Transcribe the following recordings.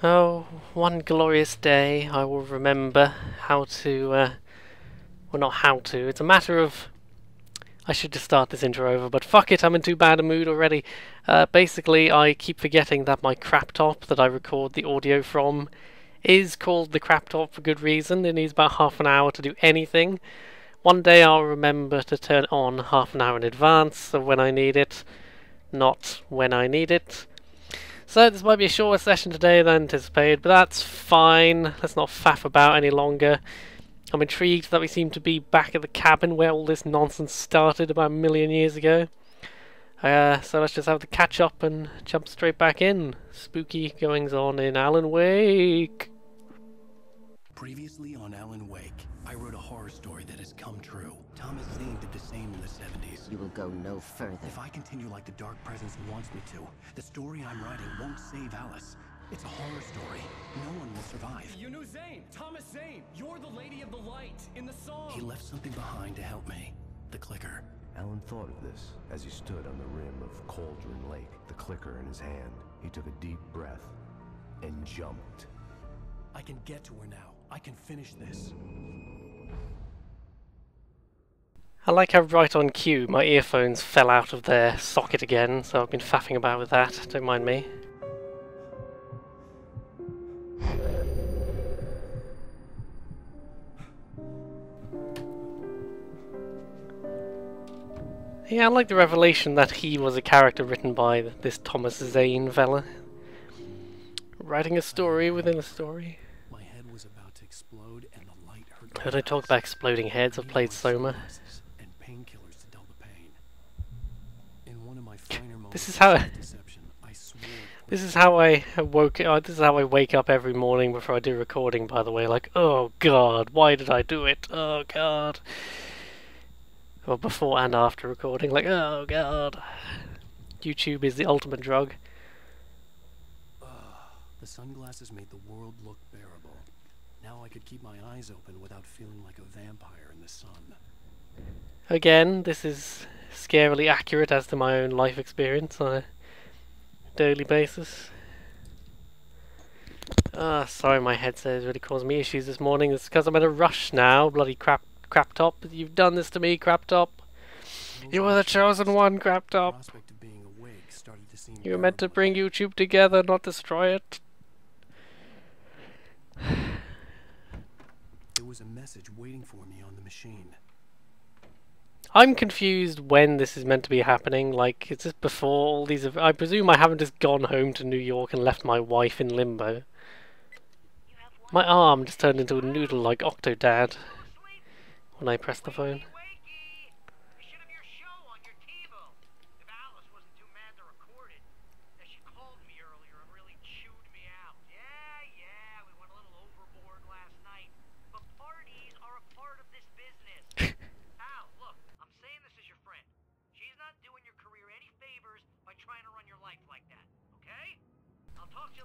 Oh, one glorious day I will remember how to, well, not how to, it's a matter of... I should just start this intro over, but fuck it, I'm in too bad a mood already. Basically, I keep forgetting that my crap top that I record the audio from is called the crap top for good reason. It needs about half an hour to do anything. One day I'll remember to turn it on half an hour in advance of when I need it, not when I need it. So this might be a shorter session today than anticipated, but that's fine. Let's not faff about any longer. I'm intrigued that we seem to be back at the cabin where all this nonsense started about a million years ago. So let's just have the catch up and jump straight back in. Spooky goings on in Alan Wake. Previously on Alan Wake, I wrote a horror story that has come true. Thomas Zane did the same in the 70s. You will go no further. If I continue like the Dark Presence wants me to, the story I'm writing won't save Alice. It's a horror story. No one will survive. You knew Zane! Thomas Zane! You're the Lady of the Light in the song! He left something behind to help me. The clicker. Alan thought of this as he stood on the rim of Cauldron Lake, the clicker in his hand. He took a deep breath and jumped. I can get to her now. I can finish this. I like how right on cue my earphones fell out of their socket again, so I've been faffing about with that, don't mind me. Yeah, I like the revelation that he was a character written by this Thomas Zane fella. Writing a story within a story. My head was about to explode and the light hurt. Heard I talk about exploding heads, I've played Soma. And painkillers to dull the pain. In one of my finer moments This is how of deception, I swore. this is how I this is how I wake up every morning before I do recording, by the way, like, oh god, why did I do it? Oh god. Well, before and after recording, like, oh god. YouTube is the ultimate drug. The sunglasses made the world look bearable. Now I could keep my eyes open without feeling like a vampire in the sun. Again, this is scarily accurate as to my own life experience on a daily basis. Sorry, my headset has really caused me issues this morning. It's because I'm in a rush now. Bloody crap top. You've done this to me, crap top. You were the chosen one, crap top. Prospect of being awake started to seem You were meant to bring YouTube together, not destroy it. There was a message waiting for me on the machine. I'm confused when this is meant to be happening. Like, is this before all these... I presume I haven't just gone home to New York and left my wife in limbo. My arm just turned into a noodle like Octodad when I pressed the phone.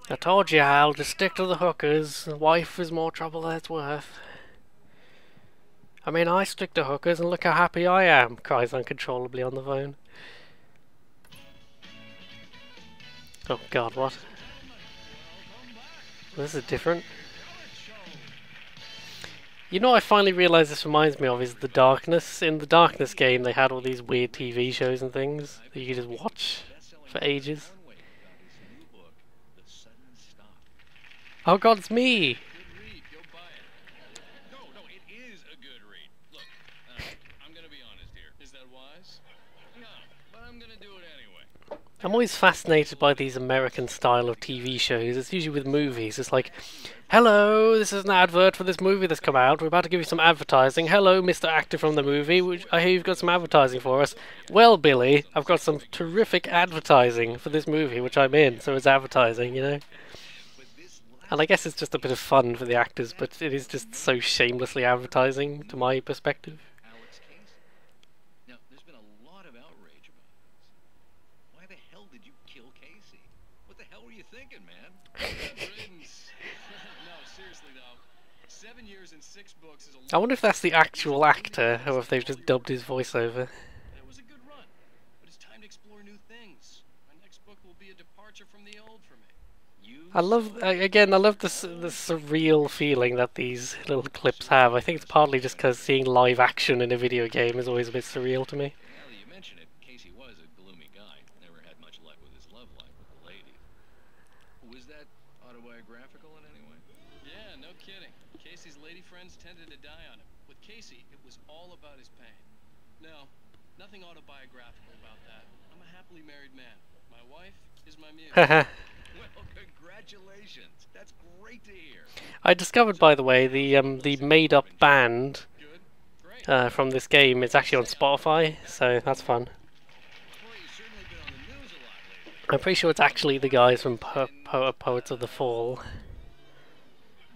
I told you, Al, just stick to the hookers. The wife is more trouble than it's worth. I mean, I stick to hookers and look how happy I am, cries uncontrollably on the phone. Oh god, what? This is different. You know what I finally realised this reminds me of is The Darkness. In the Darkness game they had all these weird TV shows and things that you could just watch for ages. Oh god, it's me! Good read, go buy it. No, it is a good read. Look, I'm gonna be honest here. Is that wise? No, but I'm gonna do it anyway. I'm always fascinated by these American style of TV shows. It's usually with movies. It's like, hello, this is an advert for this movie that's come out. We're about to give you some advertising. Hello, Mr. Actor from the movie. I hear you've got some advertising for us. Well, Billy, I've got some terrific advertising for this movie, which I'm in, so it's advertising, you know? And I guess it's just a bit of fun for the actors, but it is just so shamelessly advertising, to my perspective. Alex Casey. Now, there's been a lot of outrage about this. Why the hell did you kill Casey? What the hell were you thinking, man? Good riddance. No, seriously though. 7 years and 6 books is a lot. I wonder if that's the actual actor, or if they've just dubbed his voiceover. It was a good run, but it's time to explore new things. My next book will be a departure from the old for me. I love, again, I love the surreal feeling that these little clips have. I think it's partly just because seeing live action in a video game is always a bit surreal to me. Now that you mention it, Casey was a gloomy guy. Never had much luck with his love life with the ladies. Was that autobiographical in any way? Yeah, no kidding. Casey's lady friends tended to die on him. With Casey, it was all about his pain. No, nothing autobiographical about that. I'm a happily married man. My wife is my muse. Well, congratulations. That's great to hear. I discovered, by the way, the made-up band Good? Great. from this game is actually on Spotify, so that's fun. Boy, you've certainly been on the news a lot lately. I'm pretty sure it's actually the guys from Poets of the Fall.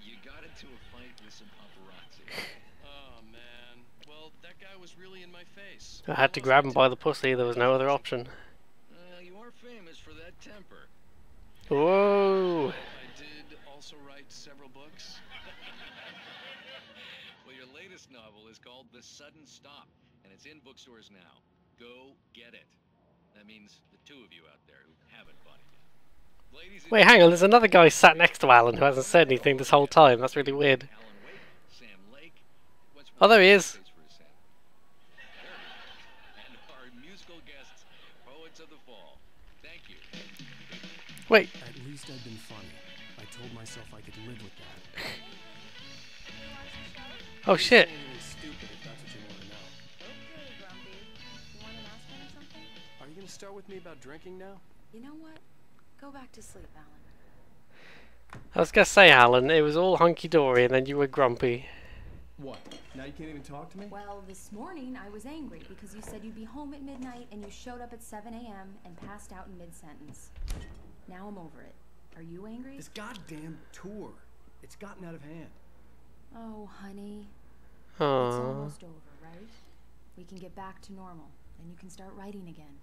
You got into a fight with some paparazzi. Oh, man. Well, that guy was really in my face. I had to grab him by the pussy, there was no other option. You are famous for that temper. Whoa! I did also write several books. Well, your latest novel is called The Sudden Stop, and it's in bookstores now. Go get it. That means the two of you out there who haven't bought it yet. Ladies and Wait, hang on, there's another guy sat next to Alan who hasn't said anything this whole time. That's really weird. Alan Wake, Sam Lake. What's Oh, there he is. Place for a Sam? There he is. And our musical guests, Poets of the Fall. Thank you. Wait, At least I've been funny. I told myself I could live with that. oh shit. Anything stupid if that's what you want to know. Okay, Grumpy. You want an aspirin or something? Are you going to start with me about drinking now? You know what? Go back to sleep, Alan. I was gonna say, Alan, it was all hunky-dory and then you were grumpy. What? Now you can't even talk to me? Well, this morning I was angry because you said you'd be home at midnight and you showed up at 7 a.m. and passed out in mid-sentence. Now I'm over it. Are you angry? This goddamn tour. It's gotten out of hand. Oh, honey. It's Aww. almost over, right? We can get back to normal, and you can start writing again.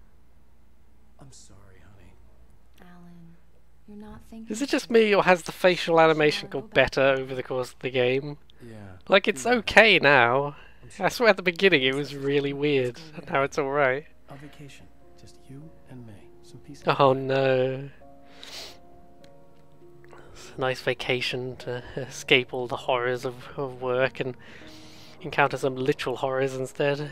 I'm sorry, honey. Alan, you're not thinking... Is it just me, or has the facial animation got better over the course of the game? Yeah. Like, it's okay now. I swear at the beginning it was really weird, and now it's alright. A vacation. Just you and me. Some peace. Oh no. It's a nice vacation to escape all the horrors of work and encounter some literal horrors instead.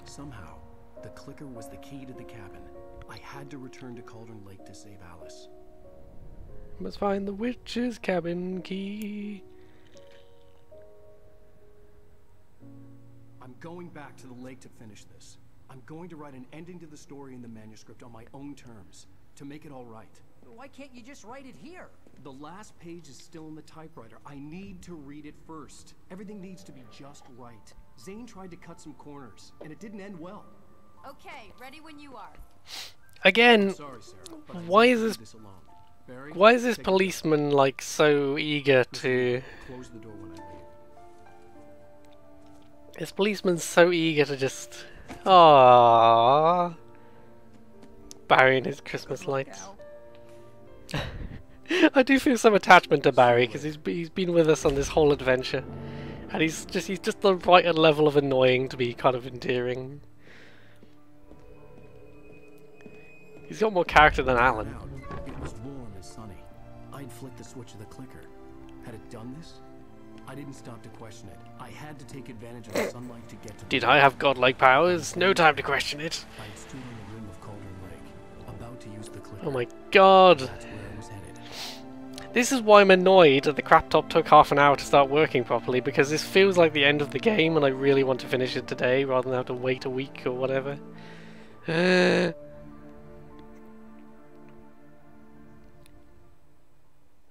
Somehow, the clicker was the key to the cabin. I had to return to Cauldron Lake to save Alice. Must find the witch's cabin key. I'm going back to the lake to finish this. I'm going to write an ending to the story in the manuscript on my own terms, to make it all right. Why can't you just write it here? The last page is still in the typewriter. I need to read it first. Everything needs to be just right. Zane tried to cut some corners, and it didn't end well. Okay, ready when you are. Again, Sorry, Sarah, but I why need is to do this- this alone. Barry, why is this take it. policeman like so eager to... Close the door when I leave. This policeman's so eager to just... Aww. Barry and his Christmas lights. I do feel some attachment to Barry because he's been with us on this whole adventure, and he's just the right level of annoying to be kind of endearing. He's got more character than Alan. Out. It was warm and sunny. I'd flicked the switch of the clicker. Had it done this? I didn't stop to question it. I had to take advantage of the sunlight to get to the Did I have godlike powers? No time to question it. I had stood on the rim of Cauldron Lake, about to use the clicker. Oh my god. That's where I was headed. This is why I'm annoyed that the crap top took half an hour to start working properly, because this feels like the end of the game and I really want to finish it today rather than have to wait a week or whatever. There's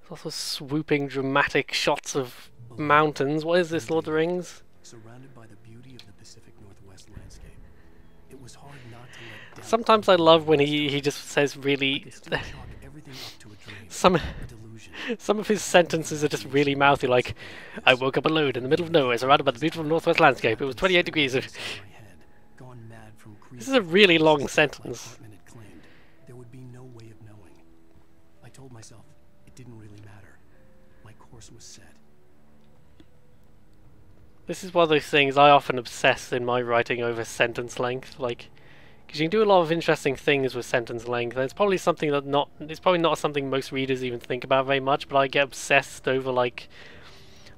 also swooping dramatic shots of mountains. What is this, Lord of the Rings? Surrounded by the beauty of the Pacific Northwest landscape. It was hard not to let down. Sometimes I love when he just says really... Could still chalk everything up to a dream. some... A delusion. Some of his sentences are just really mouthy, like, I woke up alone in the middle of nowhere, surrounded by the beautiful northwest landscape. It was 28 degrees. My head, gone mad from grief. This is a really long My sentence. apartment had claimed. There would be no way of knowing. I told myself it didn't really matter. My course was set. This is one of those things I often obsess in my writing over sentence length. Like, Because you can do a lot of interesting things with sentence length. And it's probably something that it's probably not something most readers even think about very much, but I get obsessed over, like,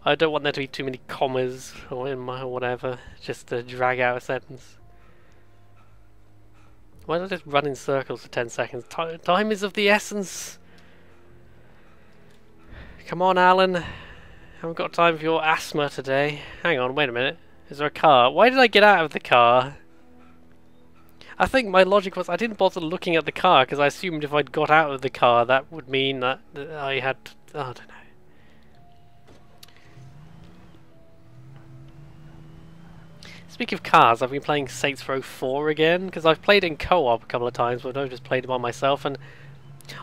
I don't want there to be too many commas or whatever, just to drag out a sentence. Why don't I just run in circles for 10 seconds? Time is of the essence. Come on, Alan. Haven't got time for your asthma today. Hang on, wait a minute. Is there a car? Why did I get out of the car? I think my logic was I didn't bother looking at the car because I assumed if I'd got out of the car that would mean that I had... I don't know. Speaking of cars, I've been playing Saints Row 4 again, because I've played in co-op a couple of times, but I've just played it by myself, and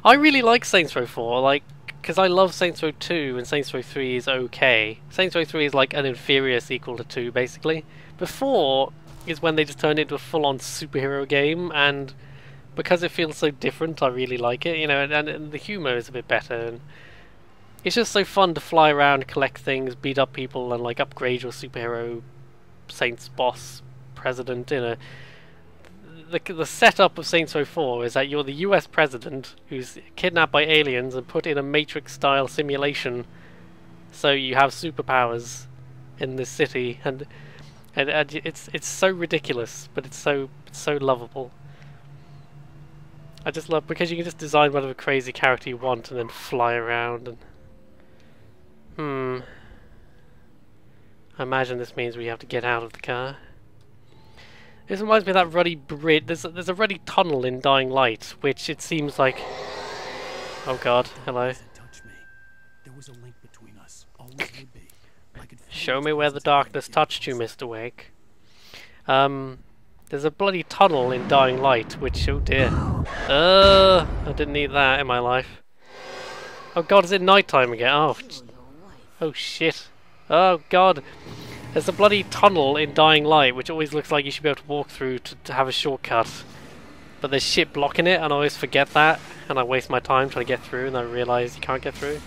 I really like Saints Row 4, like, because I love Saints Row 2, and Saints Row 3 is okay. Saints Row 3 is like an inferior sequel to 2, basically. But 4 is when they just turned it into a full-on superhero game, and because it feels so different, I really like it, you know, and the humour is a bit better, and it's just so fun to fly around, collect things, beat up people, and, like, upgrade your superhero Saints boss president in a... The setup of Saints Row 4 is that you're the US president who's kidnapped by aliens and put in a Matrix-style simulation, so you have superpowers in this city, and it's so ridiculous, but it's so lovable. I just love because you can just design whatever crazy character you want and then fly around and I imagine this means we have to get out of the car. This reminds me of that ruddy bridge. There's a ruddy tunnel in Dying Light, which it seems like... Oh god, hello. Touch me. There was a link between us. Always would be. I could Show me where the darkness touched you, Mr. Wake. There's a bloody tunnel in Dying Light, which... Oh dear. I didn't need that in my life. Oh god, is it nighttime again? Oh shit. Oh god. There's a bloody tunnel in Dying Light, which always looks like you should be able to walk through to have a shortcut. But there's shit blocking it, and I always forget that, and I waste my time trying to get through, and I realise you can't get through.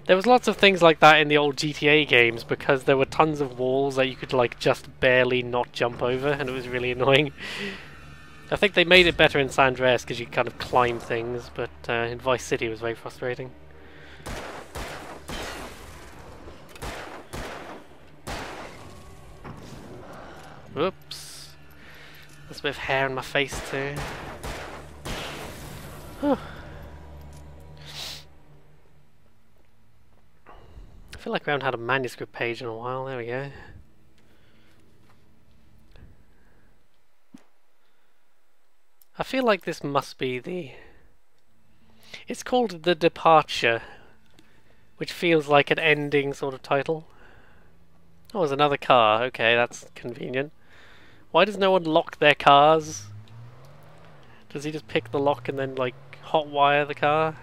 There was lots of things like that in the old GTA games, because there were tons of walls that you could, like, just barely not jump over, and it was really annoying. I think they made it better in San Andreas, because you kind of climb things, but in Vice City it was very frustrating. Whoops. There's a bit of hair in my face too. Whew. I feel like we haven't had a manuscript page in a while. There we go. I feel like this must be the... It's called The Departure, which feels like an ending sort of title. Oh, there's another car. Okay, that's convenient. Why does no one lock their cars? Does he just pick the lock and then, like, hotwire the car?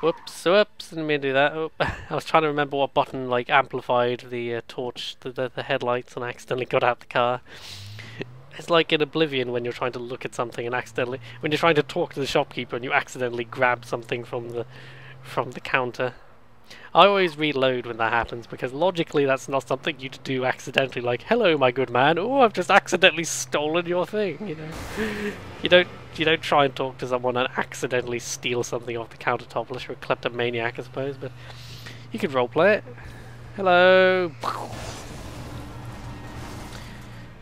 Whoops, didn't mean to do that. Oh, I was trying to remember what button, like, amplified the torch, the headlights, and I accidentally got out the car. It's like in Oblivion when you're trying to look at something and accidentally... When you're trying to talk to the shopkeeper and you accidentally grab something from the counter. I always reload when that happens, because logically that's not something you'd do accidentally, like, hello my good man, oh I've just accidentally stolen your thing, you know. You don't try and talk to someone and accidentally steal something off the countertop unless you're a kleptomaniac, I suppose, but you could roleplay it. Hello.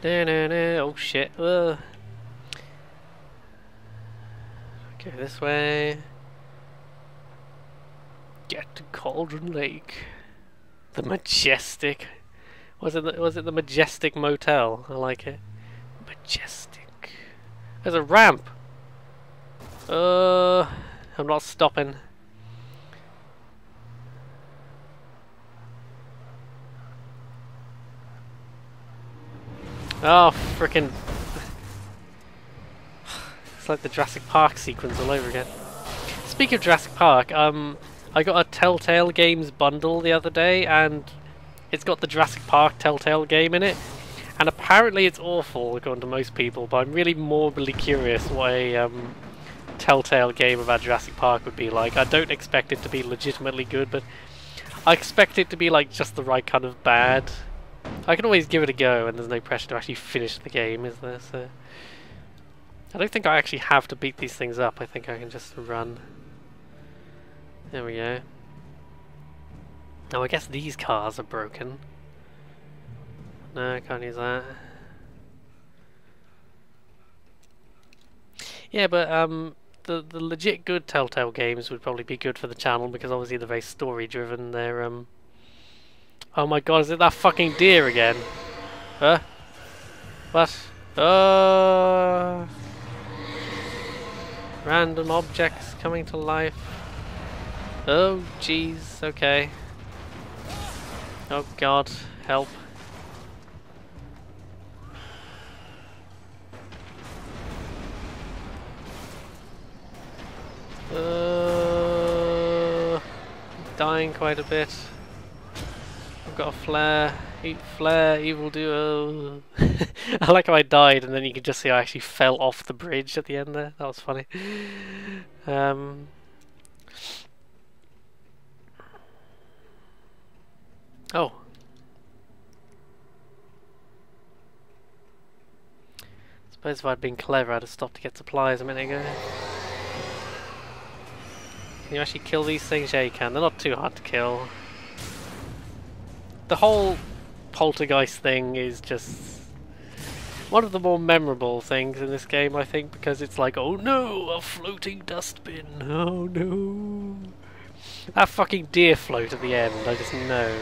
Oh shit. Okay, this way. Get to Cauldron Lake. The Majestic. Was it the Majestic Motel? I like it. Majestic. There's a ramp. I'm not stopping. Oh, frickin'. It's like the Jurassic Park sequence all over again. Speaking of Jurassic Park, I got a Telltale Games bundle the other day, and it's got the Jurassic Park Telltale game in it, and apparently it's awful according to most people, but I'm really morbidly curious what a Telltale game about Jurassic Park would be like. I don't expect it to be legitimately good, but I expect it to be like just the right kind of bad. I can always give it a go, and there's no pressure to actually finish the game, is there? So I don't think I actually have to beat these things up. I think I can just run. There we go. Now I guess these cars are broken. No, I can't use that. Yeah, but the legit good Telltale games would probably be good for the channel because obviously they're very story driven. They're oh my god, is it that fucking deer again? Huh? What? Random objects coming to life. Oh jeez, okay. Oh god, help. Dying quite a bit. I've got a flare. Eat flare, evil duo. I like how I died and then you can just see I actually fell off the bridge at the end there. That was funny. Oh. Suppose if I'd been clever I'd have stopped to get supplies a minute ago. Can you actually kill these things? Yeah, you can. They're not too hard to kill. The whole poltergeist thing is just one of the more memorable things in this game, I think, because it's like, oh no, a floating dustbin. Oh no. That fucking deer float at the end, I just know.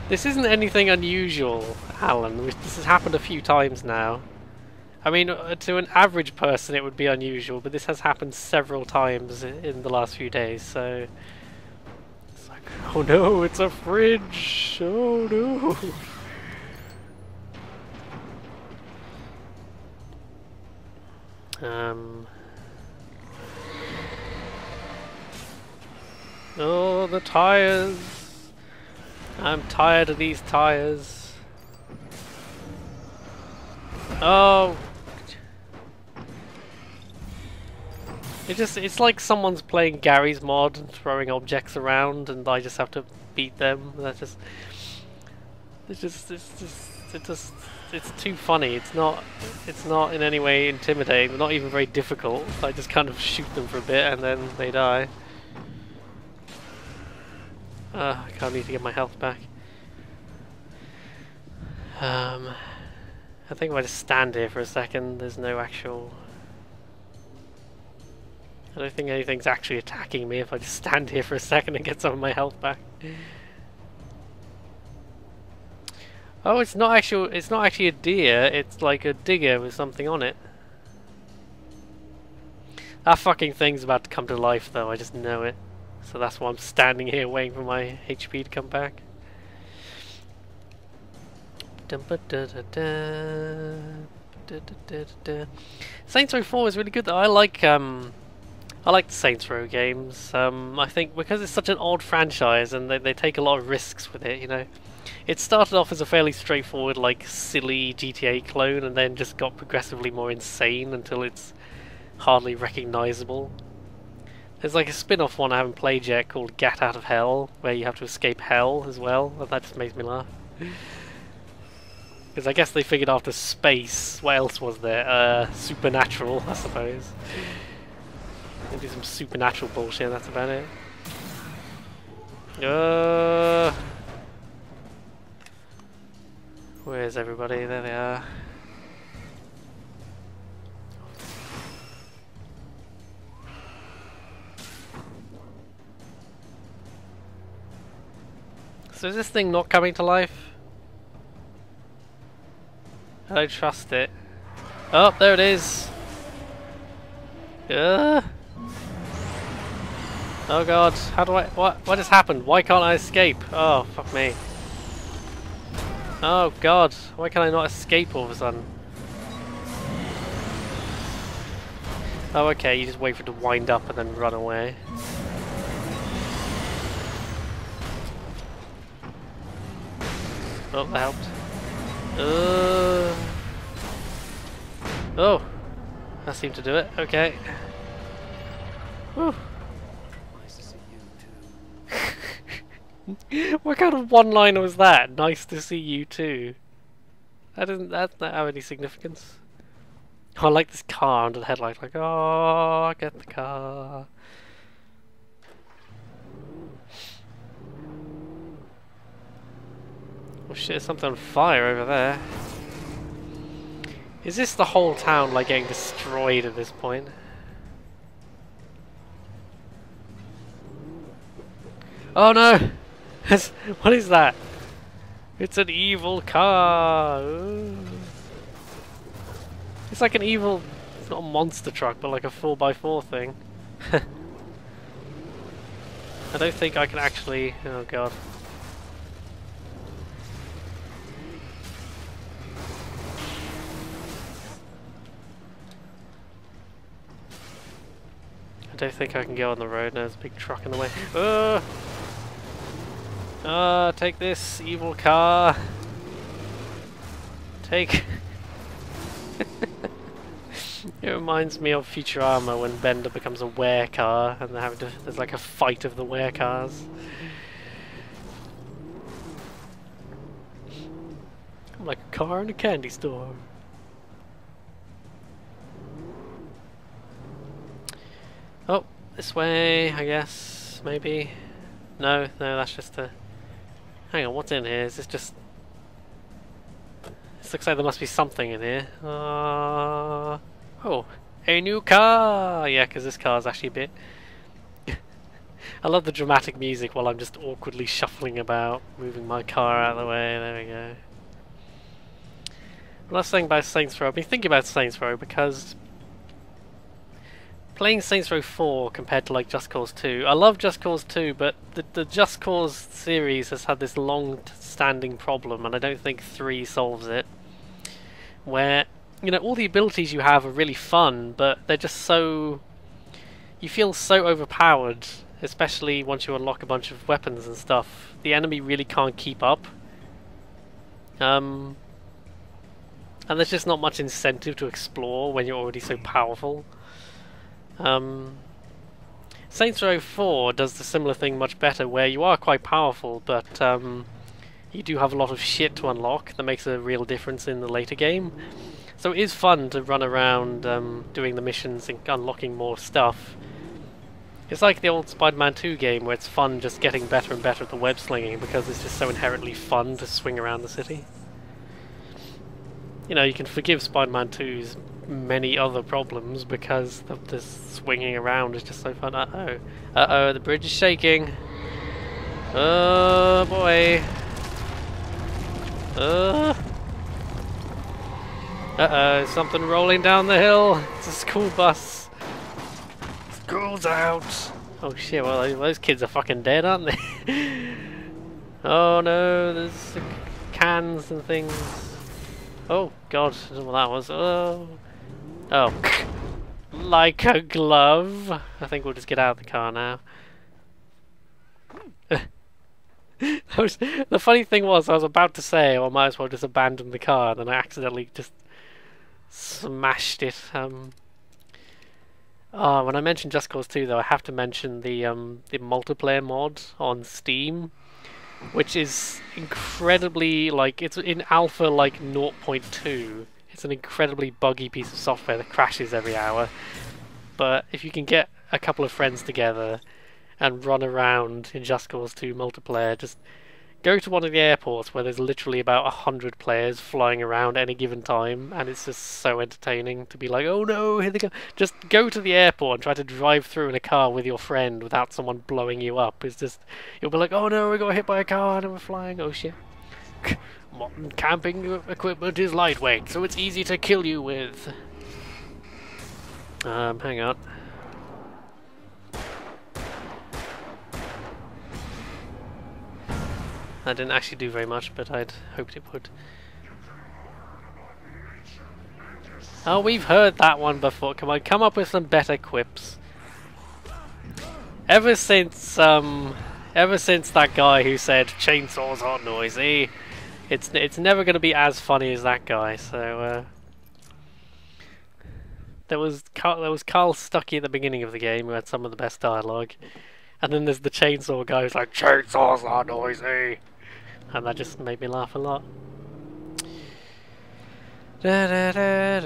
This isn't anything unusual, Alan. This has happened a few times now. I mean, to an average person it would be unusual, but this has happened several times in the last few days, so... It's like, oh no, it's a fridge! Oh no! Oh, the tires! I'm tired of these tires. Oh! It's like someone's playing Gary's mod and throwing objects around and I just have to beat them. It's too funny. It's not in any way intimidating, not even very difficult. I just kind of shoot them for a bit and then they die. I can't need to get my health back. I think if I just stand here for a second, there's no actual... I don't think anything's actually attacking me if I just stand here for a second and get some of my health back. Oh, it's not actually a deer, it's like a digger with something on it. That fucking thing's about to come to life though, I just know it. So that's why I'm standing here waiting for my HP to come back. Saints Row 4 is really good though. I like the Saints Row games. I think because it's such an odd franchise and they take a lot of risks with it, you know. It started off as a fairly straightforward, like, silly GTA clone and then just got progressively more insane until it's hardly recognisable. There's like a spin-off one I haven't played yet called Get Out of Hell, where you have to escape hell as well, and that just makes me laugh. Because I guess they figured after space, what else was there? Supernatural, I suppose. They do some supernatural bullshit, that's about it. Where's everybody? There they are. So is this thing not coming to life? I don't trust it. Oh, there it is! Oh god, how do I... What has happened? Why can't I escape? Oh, fuck me. Oh god, why can I not escape all of a sudden? Oh okay, you just wait for it to wind up and then run away. Oh, that helped. Oh, that seemed to do it. Okay. Whew. Nice to see you too. What kind of one-liner was that? Nice to see you too. That not have any significance. Oh, I like this car under the headlight, like, oh, get the car. Oh shit, there's something on fire over there. Is this the whole town, like, getting destroyed at this point? Oh no! What is that? It's an evil car! Ooh. It's like an evil... It's not a monster truck, but like a 4x4 thing. I don't think I can actually... Oh god. I don't think I can go on the road. There's a big truck in the way. Take this, evil car. Take... It reminds me of Futurama when Bender becomes a werecar and there's like a fight of the werecars. I'm like a car in a candy store. Oh, this way, I guess, maybe. No, that's just a... Hang on, what's in here? Is this just... This looks like there must be something in here. Oh, a new car! Yeah, because this car's actually a bit... I love the dramatic music while I'm just awkwardly shuffling about, moving my car out of the way. There we go. What I was saying about Saints Row, I've been thinking about Saints Row because... Playing Saints Row 4 compared to like Just Cause 2, I love Just Cause 2, but the Just Cause series has had this long-standing problem, and I don't think 3 solves it. Where, you know, all the abilities you have are really fun, but they're just so... You feel so overpowered, especially once you unlock a bunch of weapons and stuff. The enemy really can't keep up. And there's just not much incentive to explore when you're already so powerful. Saints Row 4 does the similar thing much better, where you are quite powerful, but you do have a lot of shit to unlock that makes a real difference in the later game. So it is fun to run around doing the missions and unlocking more stuff. It's like the old Spider-Man 2 game, where it's fun just getting better and better at the web slinging because it's just so inherently fun to swing around the city. You know, you can forgive Spider-Man 2's many other problems because the swinging around is just so fun. Uh-oh, the bridge is shaking. Oh boy. Uh-oh, something rolling down the hill. It's a school bus. School's out. Oh shit, well those kids are fucking dead, aren't they? Oh no, there's cans and things. Oh god, I don't know what that was. Oh, like a glove. I think we'll just get out of the car now. The funny thing was, I was about to say, I might as well just abandon the car, and then I accidentally just smashed it. When I mentioned Just Cause 2, though, I have to mention the multiplayer mod on Steam, which is incredibly, like, it's in alpha, like, 0.2. It's an incredibly buggy piece of software that crashes every hour. But if you can get a couple of friends together and run around in Just Cause 2 multiplayer, just go to one of the airports where there's literally about 100 players flying around at any given time, and it's just so entertaining to be like, oh no, here they go. Just go to the airport and try to drive through in a car with your friend without someone blowing you up. It's just, you'll be like, oh no, we got hit by a car and we're flying, oh shit. Modern camping equipment is lightweight, so it's easy to kill you with. Hang on. I didn't actually do very much, but I'd hoped it would. Oh, we've heard that one before. Come on, come up with some better quips. Ever since that guy who said chainsaws are noisy, it's never going to be as funny as that guy. So there was Carl Stuckey at the beginning of the game who had some of the best dialogue, And then there's the chainsaw guy who's like, chainsaws are noisy! And that just made me laugh a lot. I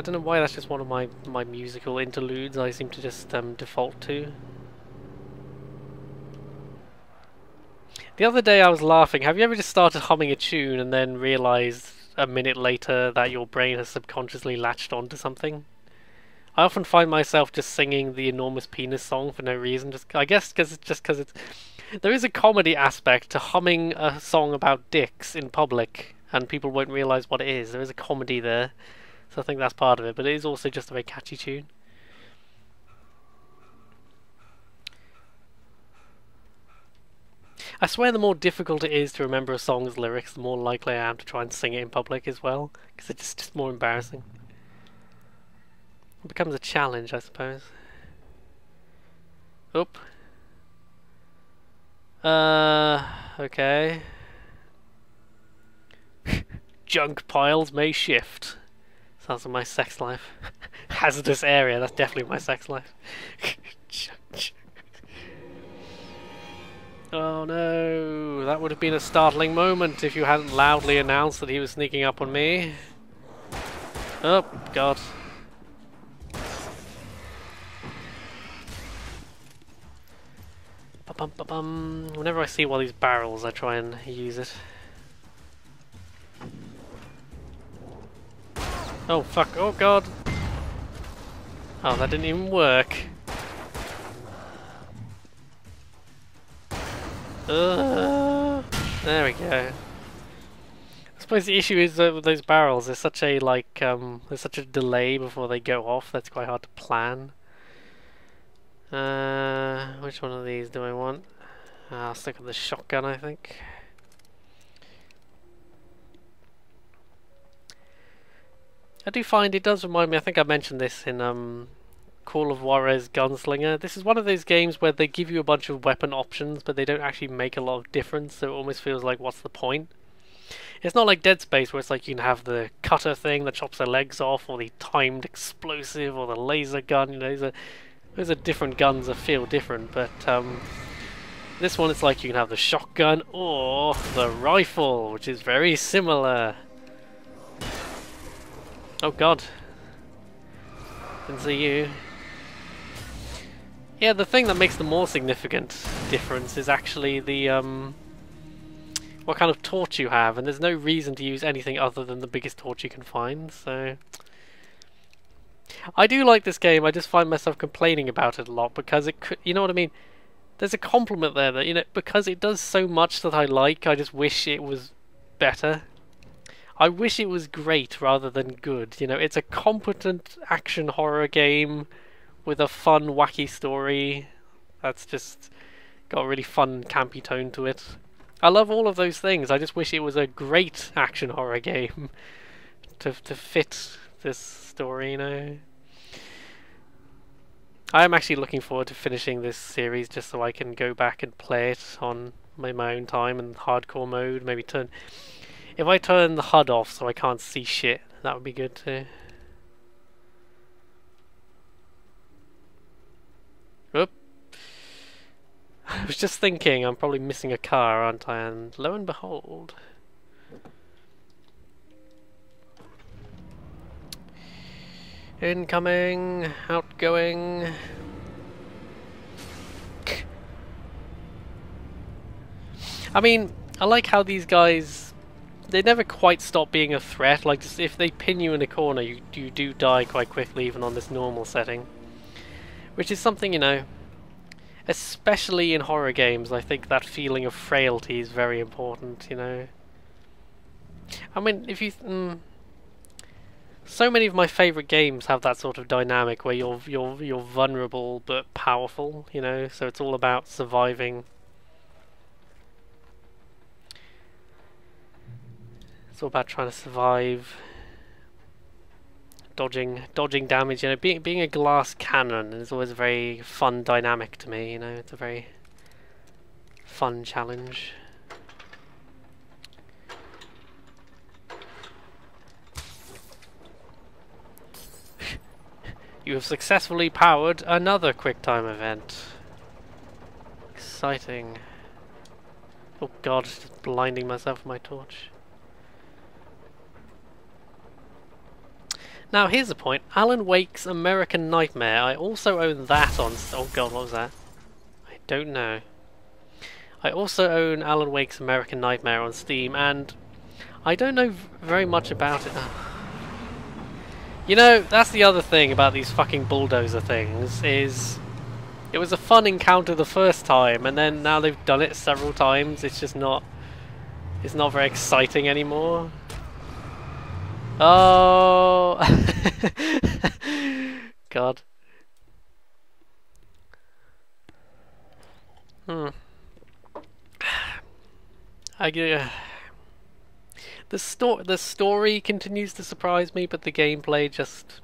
don't know why that's just one of my musical interludes I seem to just default to. The other day I was laughing. Have you ever just started humming a tune and then realised a minute later that your brain has subconsciously latched onto something? I often find myself just singing the Enormous Penis song for no reason. I guess because it's... There is a comedy aspect to humming a song about dicks in public, and people won't realise what it is. There is a comedy there, so I think that's part of it. But it is also just a very catchy tune. I swear the more difficult it is to remember a song's lyrics, the more likely I am to try and sing it in public as well, because it's just more embarrassing. It becomes a challenge, I suppose. Oop. Okay. Junk piles may shift. Sounds like my sex life. Hazardous area, that's definitely my sex life. Oh no, that would have been a startling moment if you hadn't loudly announced that he was sneaking up on me. Oh, God. Ba-bum. Whenever I see one of these barrels, I try and use it. Oh, fuck. Oh, God. Oh, that didn't even work. There we go. I suppose the issue is with those barrels, there's such a there's such a delay before they go off. That's quite hard to plan. Which one of these do I want? I'll stick with the shotgun, I think. I do find it does remind me. I think I mentioned this in Call of Juarez Gunslinger. This is one of those games where they give you a bunch of weapon options, but they don't actually make a lot of difference, so it almost feels like, what's the point? It's not like Dead Space, where it's like you can have the cutter thing that chops their legs off, or the timed explosive, or the laser gun. You know, those are different guns that feel different, but this one it's like you can have the shotgun or the rifle, which is very similar. Oh God. Didn't see you. Yeah, the thing that makes the more significant difference is actually the what kind of torch you have, and there's no reason to use anything other than the biggest torch you can find, so... I do like this game, I just find myself complaining about it a lot, because it could, you know what I mean? There's a compliment there that, you know, because it does so much that I like, I just wish it was better. I wish it was great rather than good, you know, it's a competent action horror game with a fun, wacky story that's just got a really fun, campy tone to it. I love all of those things, I just wish it was a great action horror game to fit this story, you know. I am actually looking forward to finishing this series just so I can go back and play it on my own time in hardcore mode. Maybe if I turn the HUD off so I can't see shit, that would be good too. Oop. I was just thinking I'm probably missing a car, aren't I? And lo and behold. Incoming, outgoing. I mean, I like how these guys, they never quite stop being a threat. Like, just if they pin you in a corner, you do die quite quickly, even on this normal setting. Which is something, you know, especially in horror games, I think that feeling of frailty is very important, you know. I mean, if you... so many of my favourite games have that sort of dynamic where you're vulnerable but powerful, you know, so it's all about surviving. It's all about trying to survive, dodging damage, you know. Being a glass cannon is always a very fun dynamic to me, you know, it's a very fun challenge. You have successfully powered another QuickTime event. exciting. Oh god, just blinding myself with my torch. Now here's the point. Alan Wake's American Nightmare. I also own that on... Oh god, what was that? I don't know. I also own Alan Wake's American Nightmare on Steam, and I don't know very much about it. You know, that's the other thing about these fucking bulldozer things, is... It was a fun encounter the first time, and then now they've done it several times, it's just not... It's not very exciting anymore. Oh! God. The story continues to surprise me, but the gameplay just...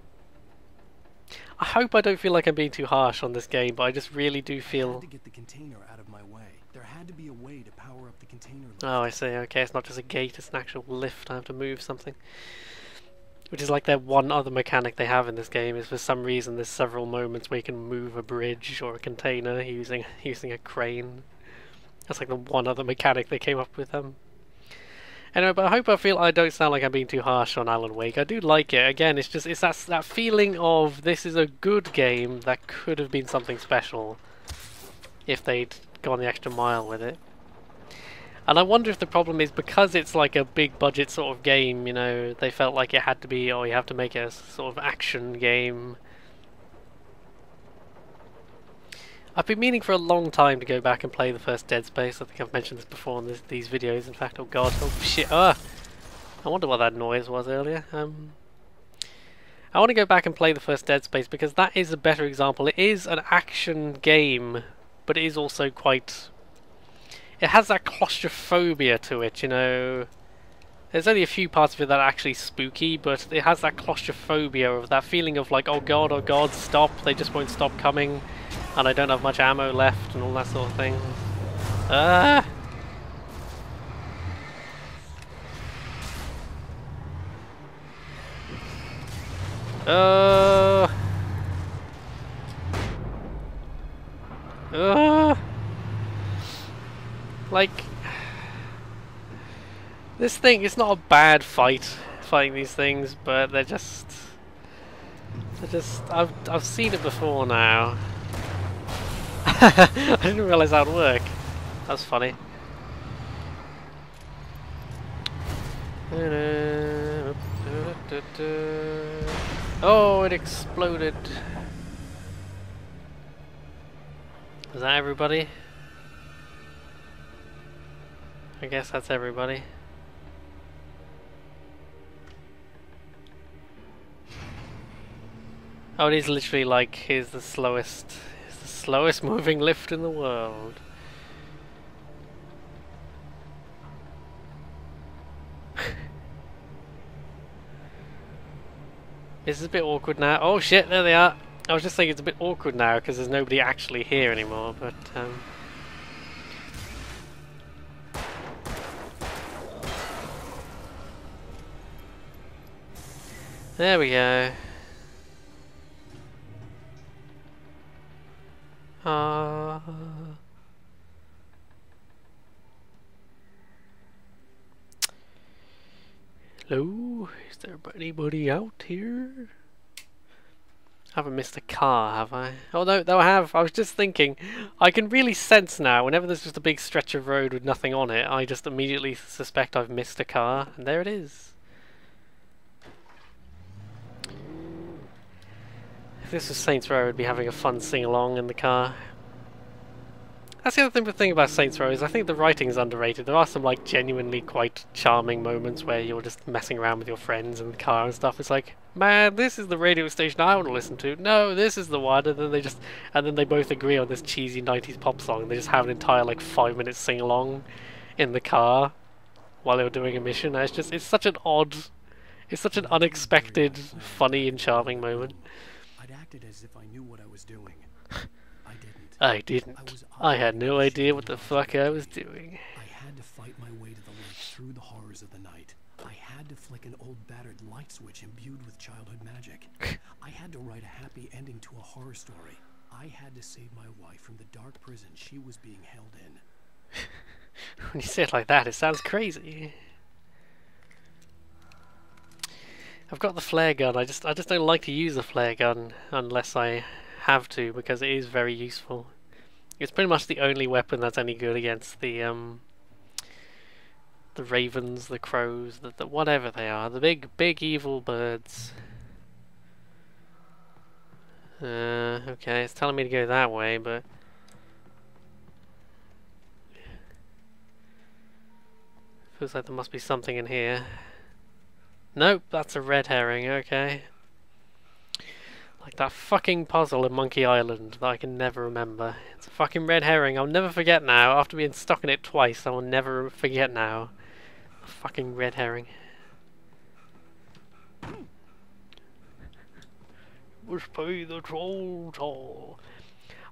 I hope I don't feel like I'm being too harsh on this game, but I just really do feel... I had to get the container out of my way. There had to be a way to power up the container lift. Oh, I see. Okay, it's not just a gate, it's an actual lift. I have to move something. Which is like their one other mechanic they have in this game, is for some reason there's several moments where you can move a bridge or a container using a crane. That's like the one other mechanic they came up with. Anyway, but I don't sound like I'm being too harsh on Alan Wake. I do like it. Again, it's that feeling of this is a good game that could have been something special if they'd gone the extra mile with it. And I wonder if the problem is because it's like a big budget sort of game, you know, they felt like it had to be, oh, you have to make a sort of action game. I've been meaning for a long time to go back and play the first Dead Space. I think I've mentioned this before in these videos. In fact, oh god, oh shit, I wonder what that noise was earlier. I want to go back and play the first Dead Space because that is a better example. It is an action game, but it is also quite... It has that claustrophobia to it, you know. There's only a few parts of it that are actually spooky, but it has that claustrophobia of that feeling of like, oh god, stop, they just won't stop coming, and I don't have much ammo left, and all that sort of thing. Ah! Like, this thing, it's not a bad fighting these things, but they're just, I've seen it before now. I didn't realise that would work. That's funny. Oh, it exploded. Is that everybody? I guess that's everybody. Oh, it is literally like, here's the slowest moving lift in the world. This is a bit awkward now. Oh shit, there they are. I was just saying it's a bit awkward now because there's nobody actually here anymore, but there we go. Hello? Is there anybody out here? I haven't missed a car, have I? Oh no, I have. I was just thinking, I can really sense now, whenever there's just a big stretch of road with nothing on it, I just immediately suspect I've missed a car, and there it is. If this was Saints Row, I'd be having a fun sing-along in the car. That's the other thing about Saints Row is I think the writing is underrated. There are some like genuinely quite charming moments where you're just messing around with your friends in the car and stuff. It's like, man, this is the radio station I want to listen to. No, this is the one. And then they both agree on this cheesy 90s pop song. And they just have an entire like 5-minute sing-along in the car while they're doing a mission. And it's such an unexpected, funny and charming moment. I'd acted as if I knew what I was doing. I didn't. I had no idea what the fuck I was doing. I had to fight my way to the lake through the horrors of the night. I had to flick an old battered light switch imbued with childhood magic. I had to write a happy ending to a horror story. I had to save my wife from the dark prison she was being held in. When you say it like that, it sounds crazy. I've got the flare gun. I just don't like to use the flare gun unless I have to, because it is very useful. It's pretty much the only weapon that's any good against the ravens, the crows, the whatever they are, the big evil birds. Okay, it's telling me to go that way, but feels like there must be something in here. Nope, that's a red herring, okay. Like that fucking puzzle in Monkey Island that I can never remember. It's a fucking red herring, I'll never forget now. After being stuck in it twice, I will never forget now. A fucking red herring. Must pay the troll toll.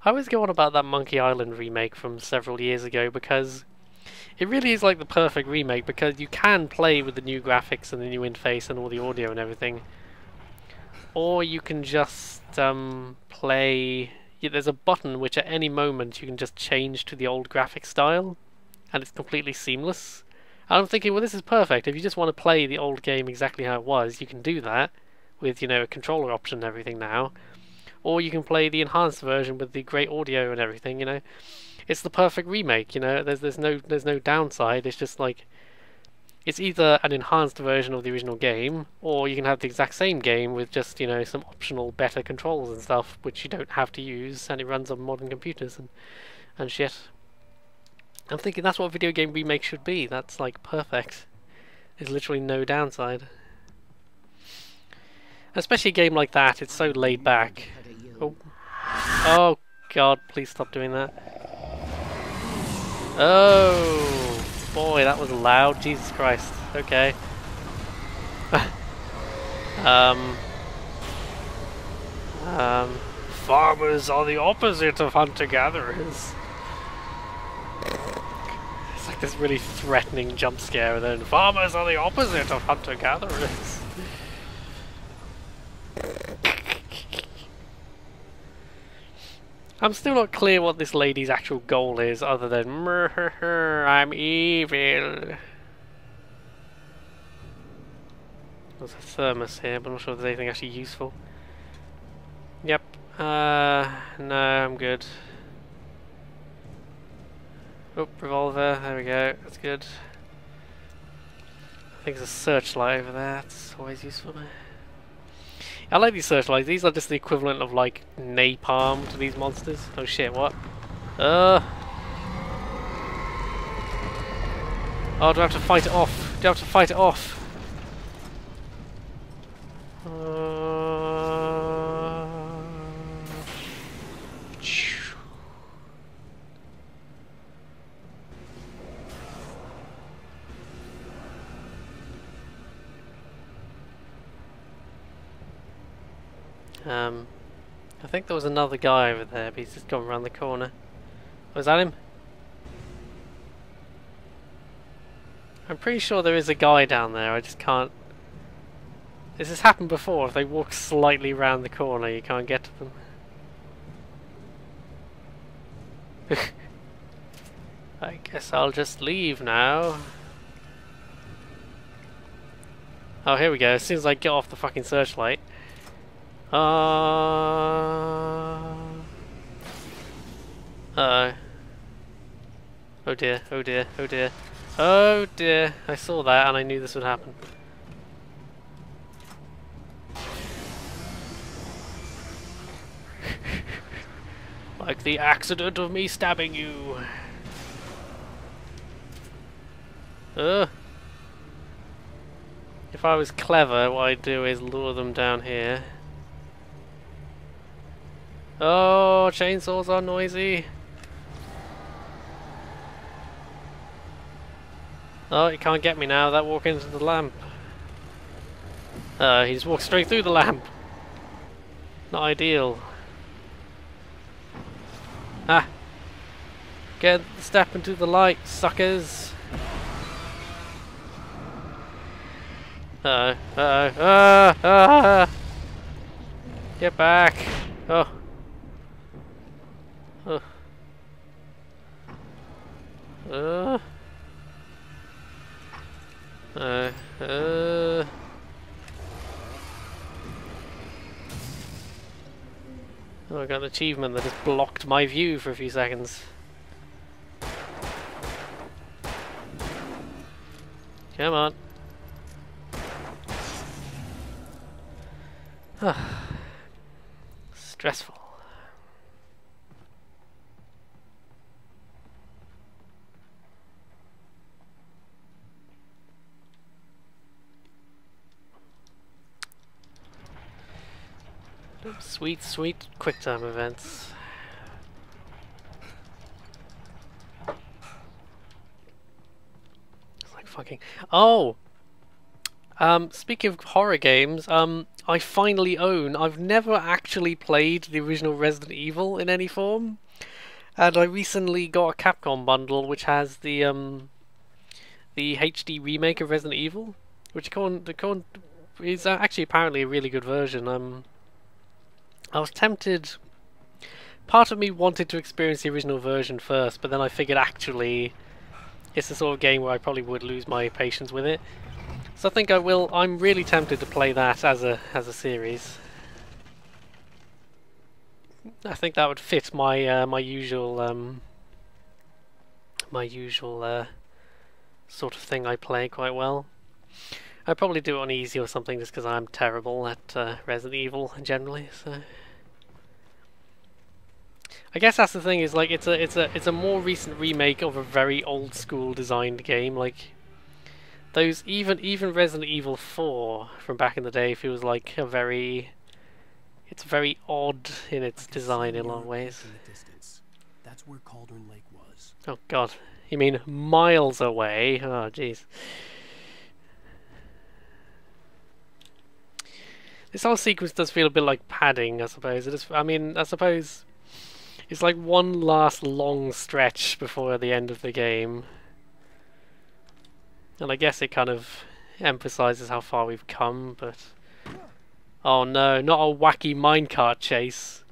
I always go on about that Monkey Island remake from several years ago because it really is like the perfect remake, because you can play with the new graphics and the new interface and all the audio and everything. Or you can just play... Yeah, there's a button which at any moment you can just change to the old graphic style, and it's completely seamless. And I'm thinking, well, this is perfect. If you just want to play the old game exactly how it was, you can do that with, you know, a controller option and everything now. Or you can play the enhanced version with the great audio and everything, you know. It's the perfect remake, you know. There's no downside. It's just like, it's either an enhanced version of the original game, or you can have the exact same game with just, you know, some optional better controls and stuff which you don't have to use, and it runs on modern computers and shit. I'm thinking that's what a video game remake should be. That's like perfect. There's literally no downside. Especially a game like that, it's so laid back. Oh god, please stop doing that. Oh boy, that was loud. Jesus Christ. Okay. Farmers are the opposite of hunter-gatherers. It's like this really threatening jump scare, and then farmers are the opposite of hunter-gatherers. I'm still not clear what this lady's actual goal is, other than I'm evil. There's a thermos here, but I'm not sure if there's anything actually useful. Yep. No, I'm good. Oh, revolver. There we go. That's good. I think there's a searchlight over there. That's always useful. I like these searchlights. These are just the equivalent of like napalm to these monsters. Oh shit, what? Oh, do I have to fight it off? Do I have to fight it off? I think there was another guy over there, but he's just gone around the corner. Was that him? I'm pretty sure there is a guy down there, I just can't... Has this happened before? If they walk slightly round the corner, you can't get to them. I guess I'll just leave now. Oh, here we go. As soon as I get off the fucking searchlight. Uh-oh. Oh dear, oh dear, oh dear. Oh dear, I saw that and I knew this would happen. Like the accident of me stabbing you. If I was clever, what I'd do is lure them down here. Oh, chainsaws are noisy. Oh, he can't get me now without walking into the lamp. He just walked straight through the lamp. Not ideal. Ah! Step into the light, suckers! Get back! Oh. Oh. Oh, I got an achievement that just blocked my view for a few seconds. Come on. Stressful. Sweet, sweet quick time events. It's like fucking. Oh! Speaking of horror games, I finally own. I've never actually played the original Resident Evil in any form, and I recently got a Capcom bundle which has the HD remake of Resident Evil, which is actually apparently a really good version. I was tempted. Part of me wanted to experience the original version first, but then I figured actually it's the sort of game where I probably would lose my patience with it. So I think I will. I'm really tempted to play that as a series. I think that would fit my my usual sort of thing I play quite well. I'd probably do it on easy or something just because I'm terrible at Resident Evil generally. So I guess that's the thing, is like it's a more recent remake of a very old school designed game. Like those even Resident Evil 4 from back in the day feels like it's very odd in its design in a lot of ways. That's where Cauldron Lake was. Oh god, you mean miles away? Oh jeez. This whole sequence does feel a bit like padding, I suppose. I suppose it's like one last long stretch before the end of the game. And I guess it kind of emphasizes how far we've come, but... Oh no, not a wacky minecart chase.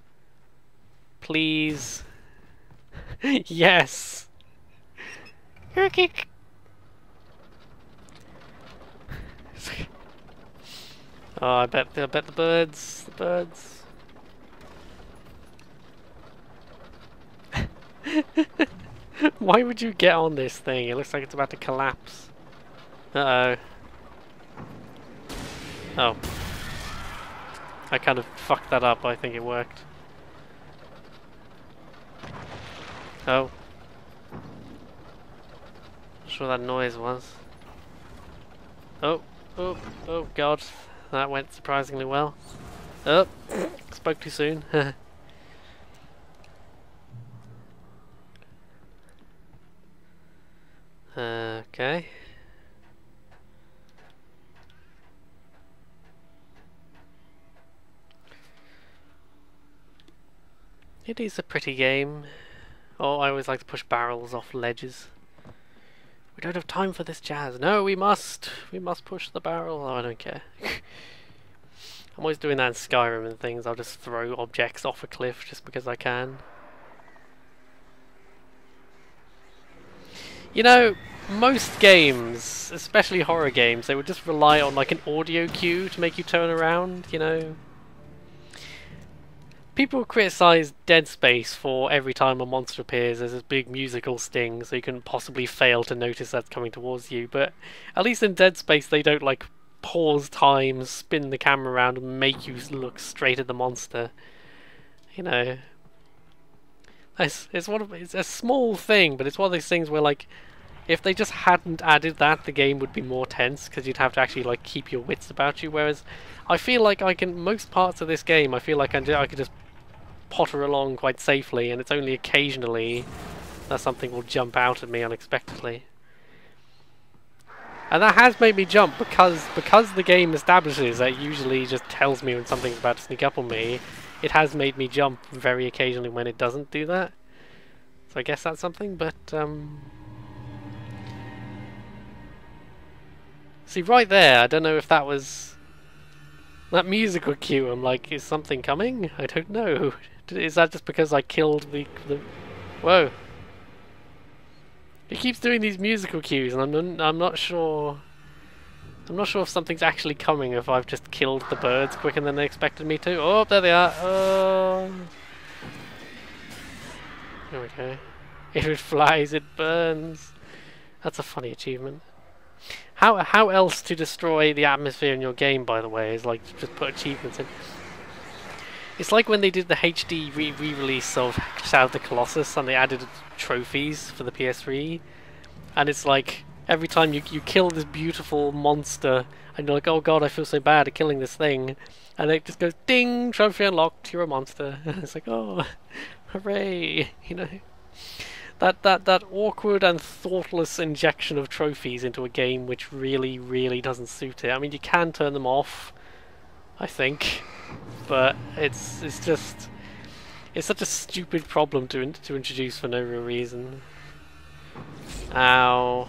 Please. Yes! Kick. Oh, I bet the birds. Why would you get on this thing? It looks like it's about to collapse. Uh-oh. Oh. I kind of fucked that up, I think it worked. Oh. Not sure what that noise was. Oh god. That went surprisingly well. Oh, spoke too soon. Okay. It is a pretty game. Oh, I always like to push barrels off ledges. We don't have time for this, Jazz. No, we must. We must push the barrel. Oh, I don't care. I'm always doing that in Skyrim and things. I'll just throw objects off a cliff just because I can. You know, most games, especially horror games, they would just rely on like an audio cue to make you turn around, you know. People criticize Dead Space for every time a monster appears there's this big musical sting so you can possibly fail to notice that's coming towards you, but at least in Dead Space they don't like pause time, spin the camera around and make you look straight at the monster. You know, it's a small thing, but it's one of those things where like if they just hadn't added that, the game would be more tense because you'd have to actually like keep your wits about you, whereas I feel like most parts of this game I feel like I could just potter along quite safely, and it's only occasionally that something will jump out at me unexpectedly. And that has made me jump because the game establishes that it usually just tells me when something's about to sneak up on me. It has made me jump very occasionally when it doesn't do that. So I guess that's something, but see right there, I don't know if that was that musical cue. I'm like, is something coming? I don't know. Is that just because I killed the... Whoa. He keeps doing these musical cues, and I'm not sure... I'm not sure if something's actually coming, if I've just killed the birds quicker than they expected me to. Oh, there they are. Oh. There we go. If it flies, it burns. That's a funny achievement. How else to destroy the atmosphere in your game, by the way, is like just put achievements in. It's like when they did the HD re-release of Shadow of the Colossus and they added trophies for the PS3, and it's like every time you kill this beautiful monster and you're like, oh god, I feel so bad at killing this thing, and it just goes ding, trophy unlocked, you're a monster. It's like, oh, hooray, you know. That awkward and thoughtless injection of trophies into a game which really doesn't suit it. I mean, you can turn them off, I think, but it's such a stupid problem to introduce for no real reason. Ow.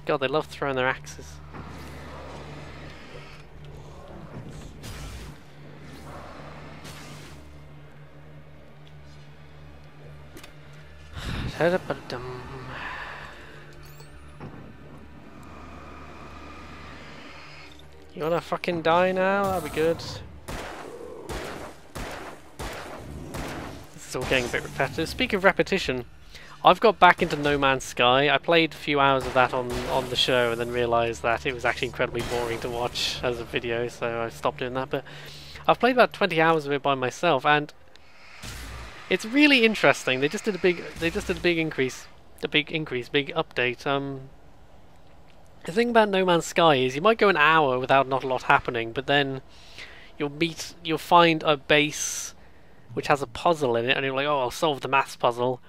God, they love throwing their axes. You wanna fucking die now? That'd be good. This is all getting a bit repetitive. Speaking of repetition, I've got back into No Man's Sky. I played a few hours of that on the show and then realised that it was actually incredibly boring to watch as a video, so I stopped doing that. But I've played about 20 hours of it by myself, and it's really interesting. They just did a big update. The thing about No Man's Sky is you might go an hour without not a lot happening, but then you'll find a base which has a puzzle in it, and you're like, oh, I'll solve the maths puzzle,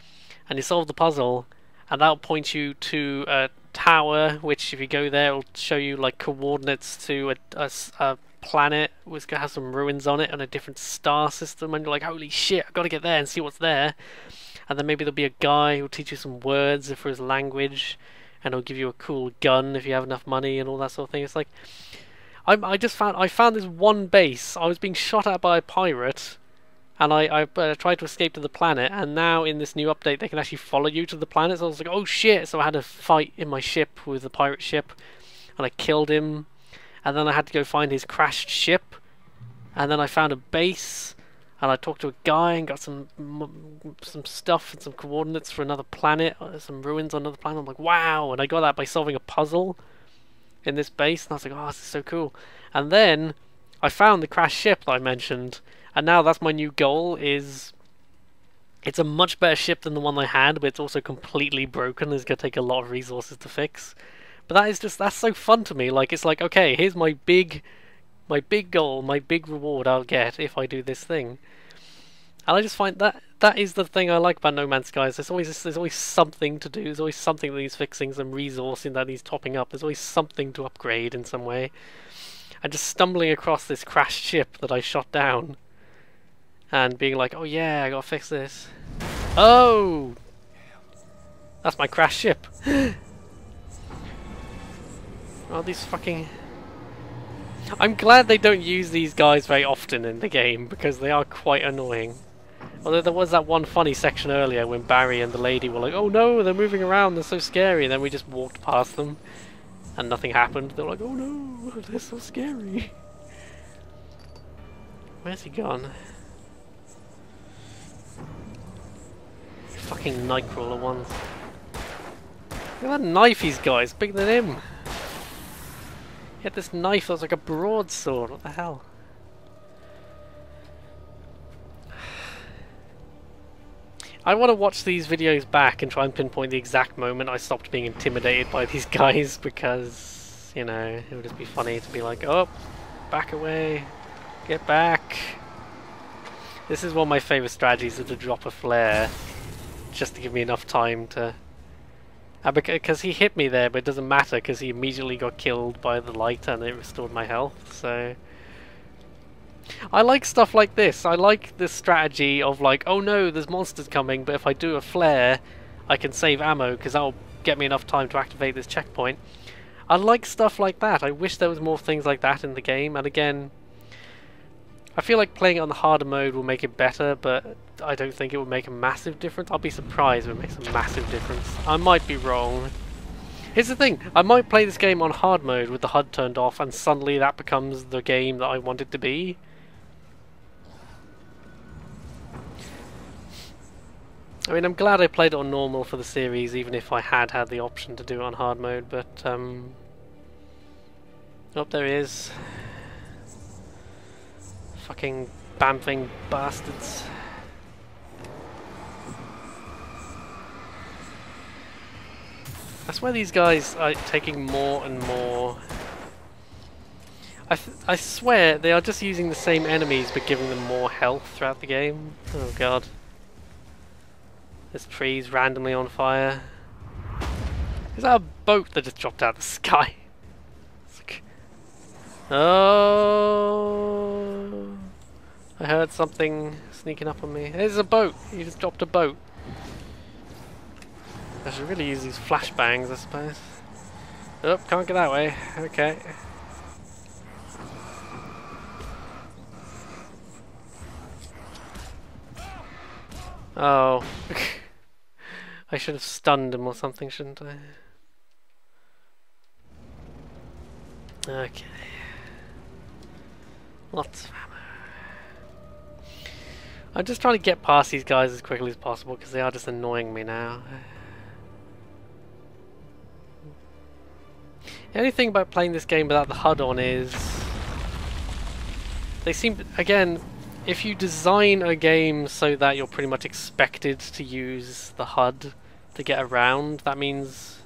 and you solve the puzzle, and that'll point you to a tower, which if you go there, it'll show you like coordinates to a planet which has some ruins on it and a different star system, and you're like, holy shit, I've got to get there and see what's there. And then maybe there'll be a guy who'll teach you some words for his language, and he'll give you a cool gun if you have enough money and all that sort of thing. It's like I found this one base. I was being shot at by a pirate, and I tried to escape to the planet, and now in this new update they can actually follow you to the planet. So I was like, oh shit! So I had a fight in my ship with the pirate ship, and I killed him, and then I had to go find his crashed ship, and then I found a base. And I talked to a guy and got some stuff and some coordinates for another planet, some ruins on another planet. I'm like, wow! And I got that by solving a puzzle in this base, and I was like, oh, this is so cool. And then I found the crashed ship that I mentioned, and now that's my new goal. It's a much better ship than the one I had, but it's also completely broken. It's gonna take a lot of resources to fix. But that's so fun to me. Like, it's like, okay, here's my big goal, my big reward I'll get if I do this thing. And I just find that is the thing I like about No Man's Sky. There's always something to do. There's always something that needs fixing, some resourcing that needs topping up. There's always something to upgrade in some way. And just stumbling across this crashed ship that I shot down, and being like, oh yeah, I gotta fix this. Oh, that's my crashed ship. Oh, these fucking... I'm glad they don't use these guys very often in the game, because they are quite annoying. Although there was that one funny section earlier when Barry and the lady were like, oh no, they're moving around, they're so scary, and then we just walked past them and nothing happened. They're like, oh no, they're so scary. Where's he gone? Fucking Nightcrawler ones. Look at that knife he's got, it's bigger than him. He had this knife that was like a broadsword, what the hell? I want to watch these videos back and try and pinpoint the exact moment I stopped being intimidated by these guys, because, you know, it would just be funny to be like, oh, back away, get back. This is one of my favourite strategies, is to drop a flare, just to give me enough time to... because he hit me there, but it doesn't matter, because he immediately got killed by the light and it restored my health, so... I like stuff like this. I like this strategy of like, oh no, there's monsters coming, but if I do a flare, I can save ammo, because that'll get me enough time to activate this checkpoint. I like stuff like that. I wish there was more things like that in the game, and again, I feel like playing it on the harder mode will make it better, but I don't think it will make a massive difference. I'll be surprised if it makes a massive difference. I might be wrong. Here's the thing, I might play this game on hard mode with the HUD turned off and suddenly that becomes the game that I want it to be. I mean, I'm glad I played it on normal for the series, even if I had the option to do it on hard mode, but oh, there he is. Fucking bamfing bastards. I swear these guys are taking more and more. I swear they are just using the same enemies but giving them more health throughout the game. Oh god. This tree's randomly on fire. Is that a boat that just dropped out of the sky? Oh, I heard something sneaking up on me. There's a boat! You just dropped a boat. I should really use these flashbangs, I suppose. Oh, can't get that way. Okay. Oh. I should have stunned him or something, shouldn't I? Okay. Lots of ammo. I'm just trying to get past these guys as quickly as possible because they are just annoying me now. The only thing about playing this game without the HUD on is they seem, again, if you design a game so that you're pretty much expected to use the HUD to get around, that means,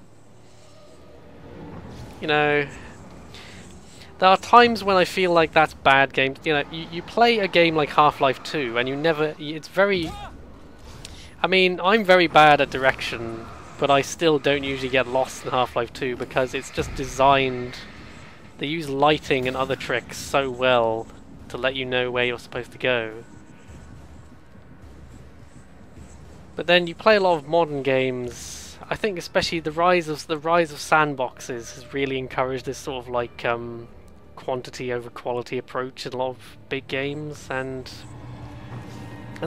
you know, there are times when I feel like that's bad games. You know, you play a game like Half-Life 2 and you never, it's very, I mean, I'm very bad at direction, but I still don't usually get lost in Half-Life 2 because it's just designed, they use lighting and other tricks so well to let you know where you're supposed to go. But then you play a lot of modern games, I think especially the rise of sandboxes has really encouraged this sort of like quantity over quality approach in a lot of big games, and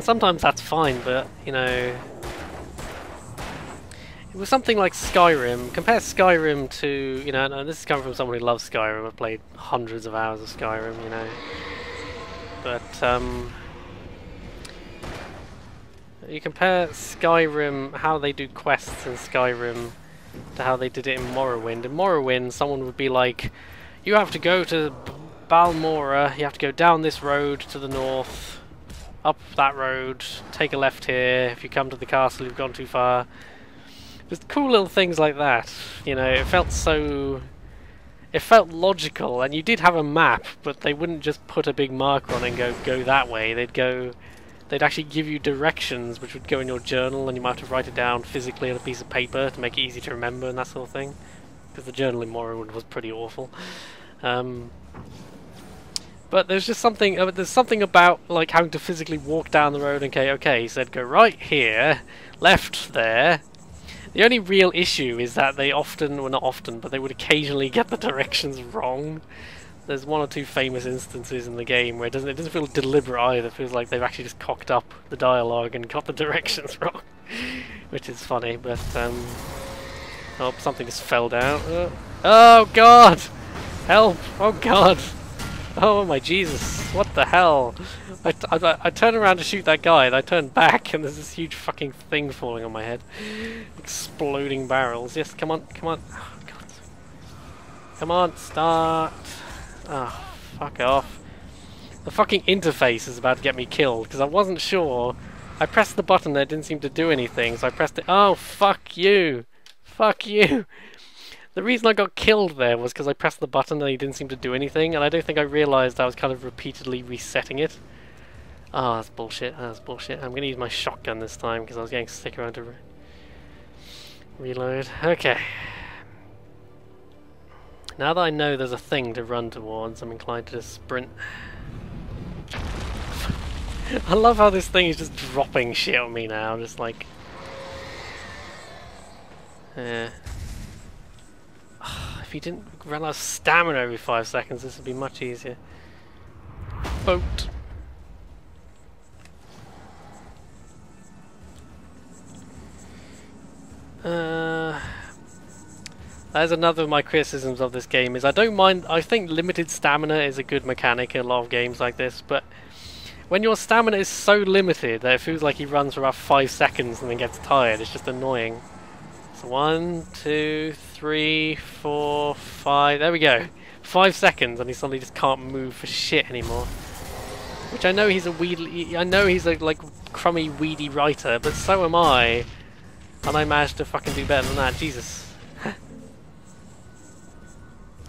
sometimes that's fine, but you know, it was something like Skyrim. Compare Skyrim to, you know, and this is coming from someone who loves Skyrim. I've played hundreds of hours of Skyrim, you know. But you compare Skyrim, how they do quests in Skyrim, to how they did it in Morrowind. In Morrowind, someone would be like, you have to go to Balmora, you have to go down this road to the north, up that road, take a left here, if you come to the castle you've gone too far. Just cool little things like that, you know, it felt logical, and you did have a map, but they wouldn't just put a big marker on it and go that way. They'd actually give you directions which would go in your journal, and you might have to write it down physically on a piece of paper to make it easy to remember and that sort of thing. Because the journal in Morrowind was pretty awful. But there's just something, there's something about like having to physically walk down the road and okay, he said go right here, left there. The only real issue is that they often, well not often, but they would occasionally get the directions wrong. There's one or two famous instances in the game where it doesn't feel deliberate either. It feels like they've actually just cocked up the dialogue and got the directions wrong. Which is funny, but oh, something just fell down. Oh god! Help! Oh god! Oh my Jesus! What the hell? I turned around to shoot that guy and I turned back and there's this huge fucking thing falling on my head. Exploding barrels. Yes, come on, come on. Oh god. Come on, start. Oh, fuck off. The fucking interface is about to get me killed because I wasn't sure. I pressed the button and it didn't seem to do anything, so I pressed it. Oh, fuck you! Fuck you! The reason I got killed there was because I pressed the button and it didn't seem to do anything, and I don't think I realised I was kind of repeatedly resetting it. Oh, that's bullshit. That's bullshit. I'm going to use my shotgun this time because I was getting sick around to reload. Okay. Now that I know there's a thing to run towards, I'm inclined to just sprint. I love how this thing is just dropping shit on me now, just like... If you didn't run out of stamina every 5 seconds, this would be much easier. Boat. That's another of my criticisms of this game is I don't mind. I think limited stamina is a good mechanic in a lot of games like this, but when your stamina is so limited that it feels like he runs for about 5 seconds and then gets tired, it's just annoying. So 1, 2, 3, 4, 5. There we go. 5 seconds, and he suddenly just can't move for shit anymore. Which I know he's a weedy. I know he's a like crummy, weedy writer, but so am I. And I managed to fucking do better than that. Jesus.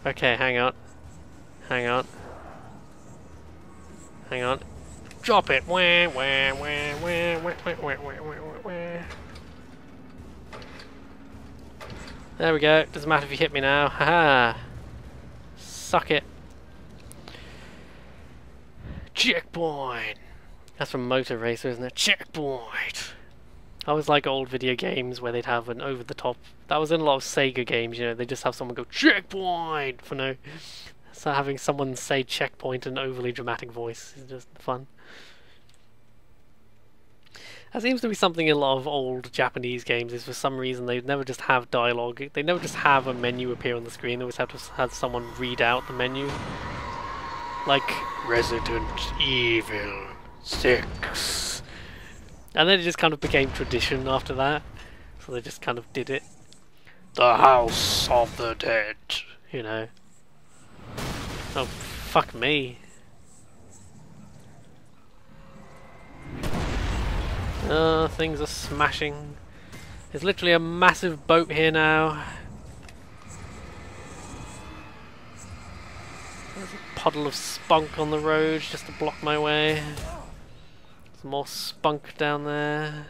Okay, hang on. Hang on. Hang on. Drop it! Wah, wah, wah, wah, wah, wah, wah, wah, wah, wah. There we go. Doesn't matter if you hit me now. Haha. Suck it. Checkpoint! That's from Motor Racer, isn't it? Checkpoint! I always like old video games where they'd have an over-the-top... That was in a lot of Sega games, you know, they just have someone go, checkpoint! For no... So having someone say checkpoint in an overly dramatic voice is just fun. That seems to be something in a lot of old Japanese games, is for some reason they never just have dialogue, they never just have a menu appear on the screen, they always have to have someone read out the menu. Like, Resident Evil 6. And then it just kind of became tradition after that, so they just kind of did it. The House of the Dead, you know. Oh, fuck me. Things are smashing. There's literally a massive boat here now. There's a puddle of spunk on the road just to block my way. Some more spunk down there.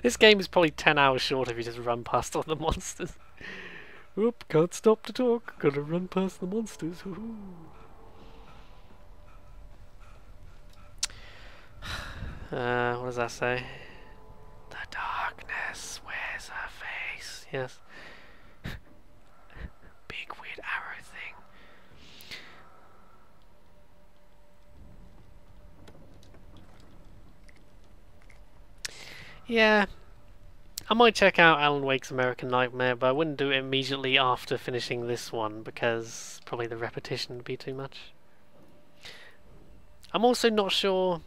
This game is probably 10 hours short if you just run past all the monsters. Oop, can't stop to talk. Gotta run past the monsters. Ooh. What does that say? The darkness wears a face. Yes. Big weird arrow thing. Yeah. I might check out Alan Wake's American Nightmare, but I wouldn't do it immediately after finishing this one because probably the repetition would be too much. I'm also not sure.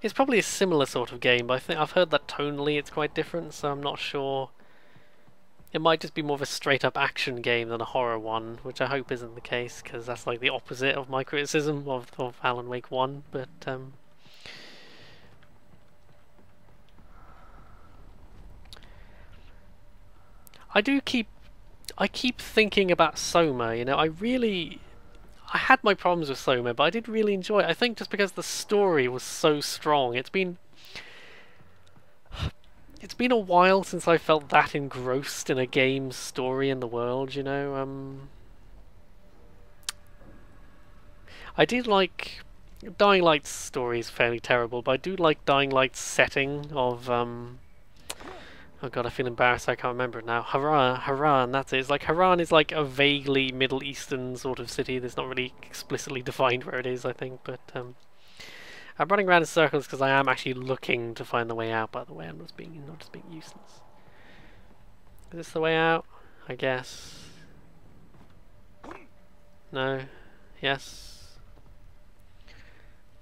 It's probably a similar sort of game, but I think I've heard that tonally it's quite different, so I'm not sure. It might just be more of a straight-up action game than a horror one, which I hope isn't the case, because that's like the opposite of my criticism of Alan Wake 1, but I keep thinking about Soma, you know, I had my problems with Soma, but I did really enjoy it. I think just because the story was so strong. It's been a while since I felt that engrossed in a game's story in the world, you know. I did like Dying Light's story is fairly terrible, but I do like Dying Light's setting of oh god, I feel embarrassed, I can't remember it now. Haran, that's it. It's like Haran is like a vaguely Middle Eastern sort of city that's not really explicitly defined where it is, I think, but I'm running around in circles because I am actually looking to find the way out, by the way. I'm not just being useless. Is this the way out? I guess. No. Yes.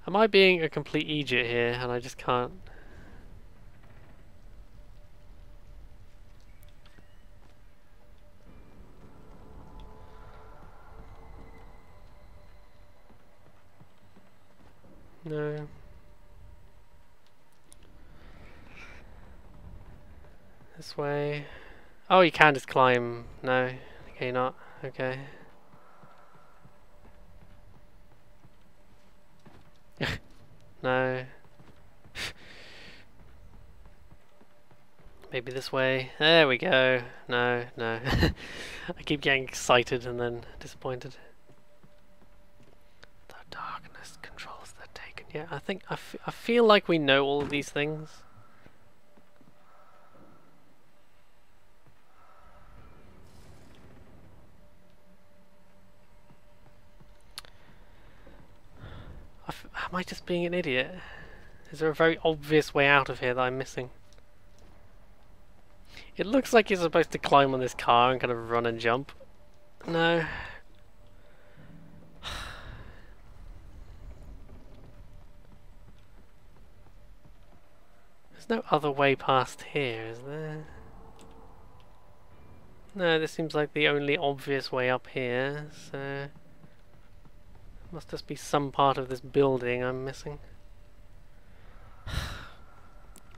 Am I being a complete idiot here and I just can't? No. This way. Oh, you can just climb. No. Okay, not. Okay. No. Maybe this way. There we go. No, no. I keep getting excited and then disappointed. The darkness controls the taken. Yeah, I think I feel like we know all of these things. Am I just being an idiot? Is there a very obvious way out of here that I'm missing? It looks like you're supposed to climb on this car and kind of run and jump. No. There's no other way past here, is there? No, this seems like the only obvious way up here, so... must just be some part of this building I'm missing.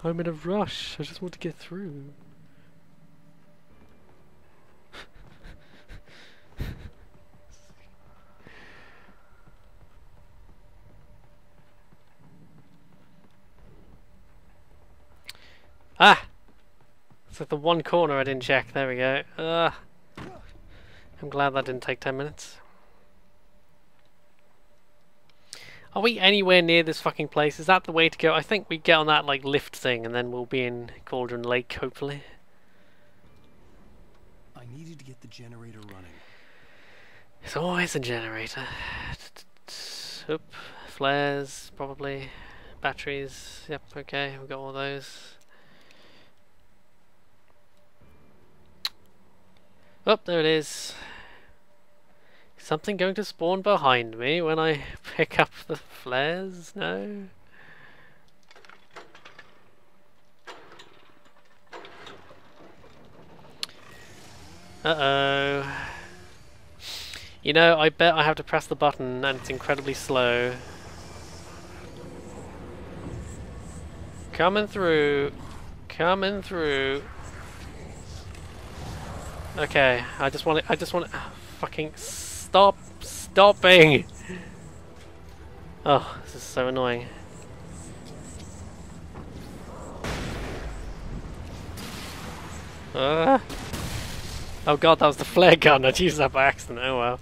I'm in a rush, I just want to get through. Ah! It's like the one corner I didn't check. There we go. I'm glad that didn't take 10 minutes. Are we anywhere near this fucking place? Is that the way to go? I think we get on that like lift thing and then we'll be in Cauldron Lake, hopefully. I needed to get the generator running. It's always a generator. Oop. Flares, probably. Batteries. Yep, okay, we've got all those. Oh, there it is. Something going to spawn behind me when I pick up the flares? No? Uh-oh. You know, I bet I have to press the button and it's incredibly slow. Coming through. Coming through. Okay, I just want fucking stopping! Oh, this is so annoying. Oh god, that was the flare gun, I'd used that by accident, oh well.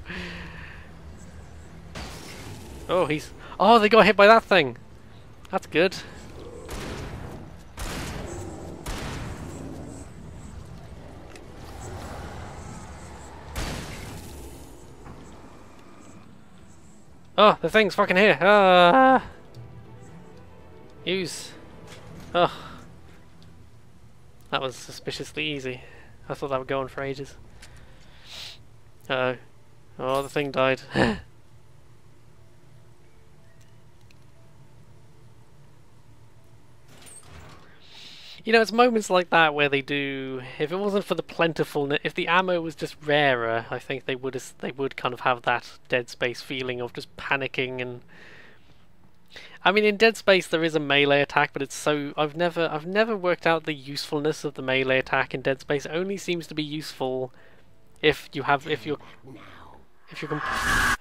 Oh, oh, they got hit by that thing! That's good. Oh, the thing's fucking here. Use. Oh. That was suspiciously easy. I thought that would go on for ages. Uh-oh. Oh, the thing died. You know, it's moments like that where they do... If it wasn't for the plentifulness... If the ammo was just rarer, I think they would kind of have that Dead Space feeling of just panicking and... I mean, in Dead Space there is a melee attack, but it's so... I've never worked out the usefulness of the melee attack in Dead Space. It only seems to be useful if you're...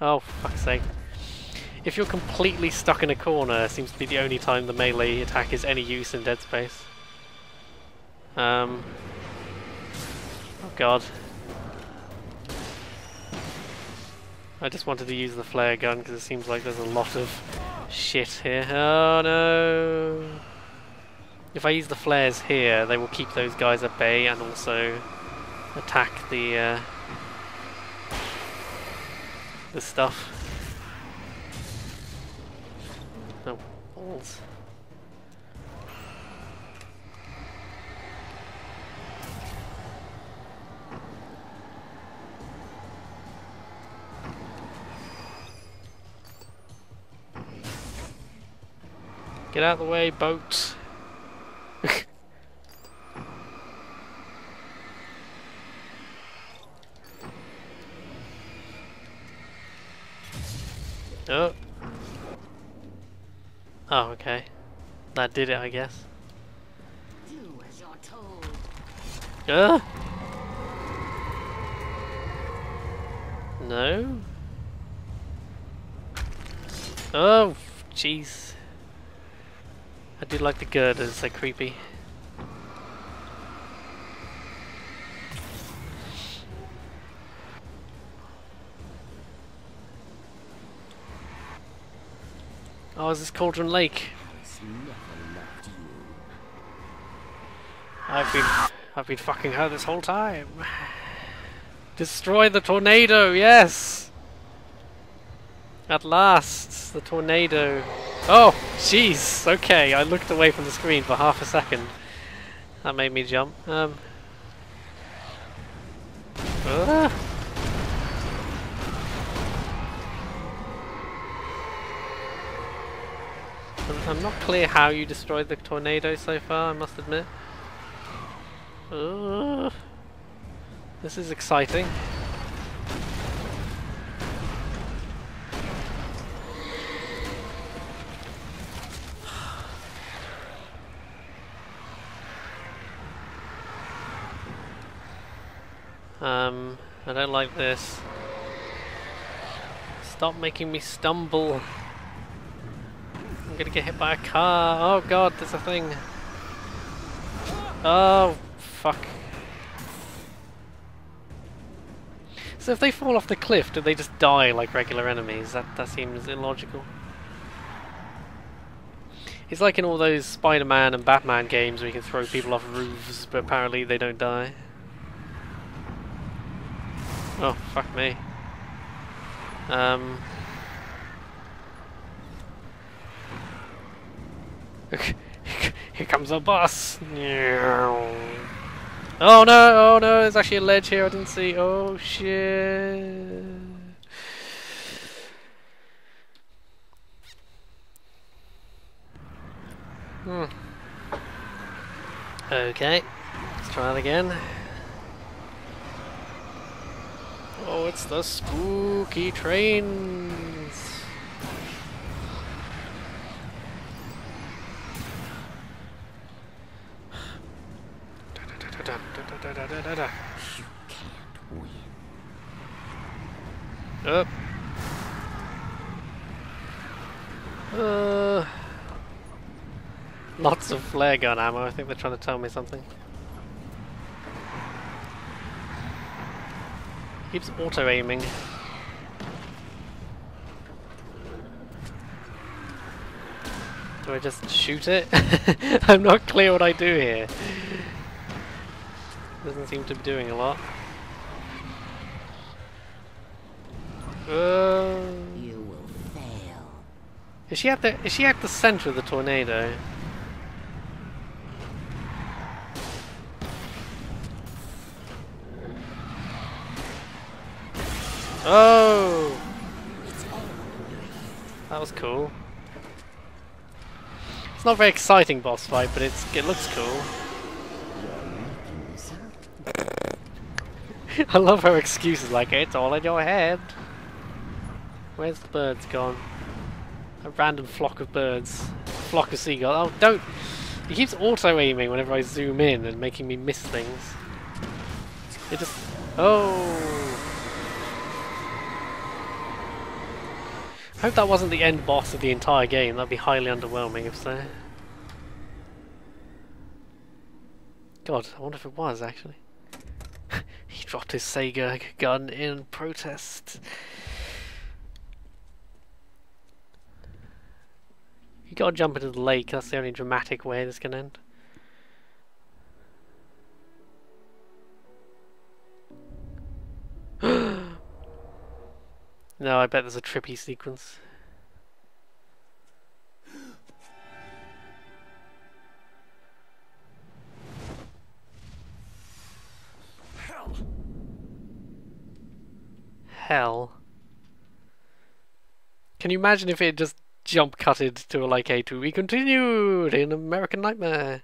Oh, fuck's sake. If you're completely stuck in a corner, it seems to be the only time the melee attack is any use in Dead Space. Oh god. I just wanted to use the flare gun because it seems like there's a lot of shit here. Oh no! If I use the flares here, they will keep those guys at bay and also attack the stuff. Oh, balls. Get out of the way, boat. Oh. Oh, okay. That did it, I guess. Do as you're told. No? Oh, jeez. I do like the girders, they're creepy. Oh, is this Cauldron Lake? I've been fucking her this whole time. Destroy the tornado, yes! At last, the tornado. Oh, jeez. Okay, I looked away from the screen for half a second. That made me jump. Ah. I'm not clear how you destroyed the tornado so far, I must admit. This is exciting. I don't like this. Stop making me stumble. I'm gonna get hit by a car. Oh god, there's a thing. Oh, fuck. So if they fall off the cliff, do they just die like regular enemies? That seems illogical. It's like in all those Spider-Man and Batman games where you can throw people off roofs, but apparently they don't die. Oh, fuck me. Here comes a bus. Oh no, there's actually a ledge here I didn't see. Oh shit. Okay, let's try that again. Oh, it's the spooky trains. You can't win. Up. Lots of flare gun ammo. I think they're trying to tell me something. Keeps auto-aiming. Do I just shoot it? I'm not clear what I do here. Doesn't seem to be doing a lot. You will fail. Is she at the center of the tornado? Oh! That was cool. It's not a very exciting boss fight, but it looks cool. I love her excuses like, it's all in your head. Where's the birds gone? A random flock of birds. Flock of seagulls. Oh, don't! He keeps auto-aiming whenever I zoom in and making me miss things. It just... Oh! I hope that wasn't the end boss of the entire game. That'd be highly underwhelming if so. God, I wonder if it was actually. He dropped his Sega gun in protest. You gotta jump into the lake, that's the only dramatic way this can end. No, I bet there's a trippy sequence. Hell. Can you imagine if it just jump cutted to like a to be continued in American Nightmare?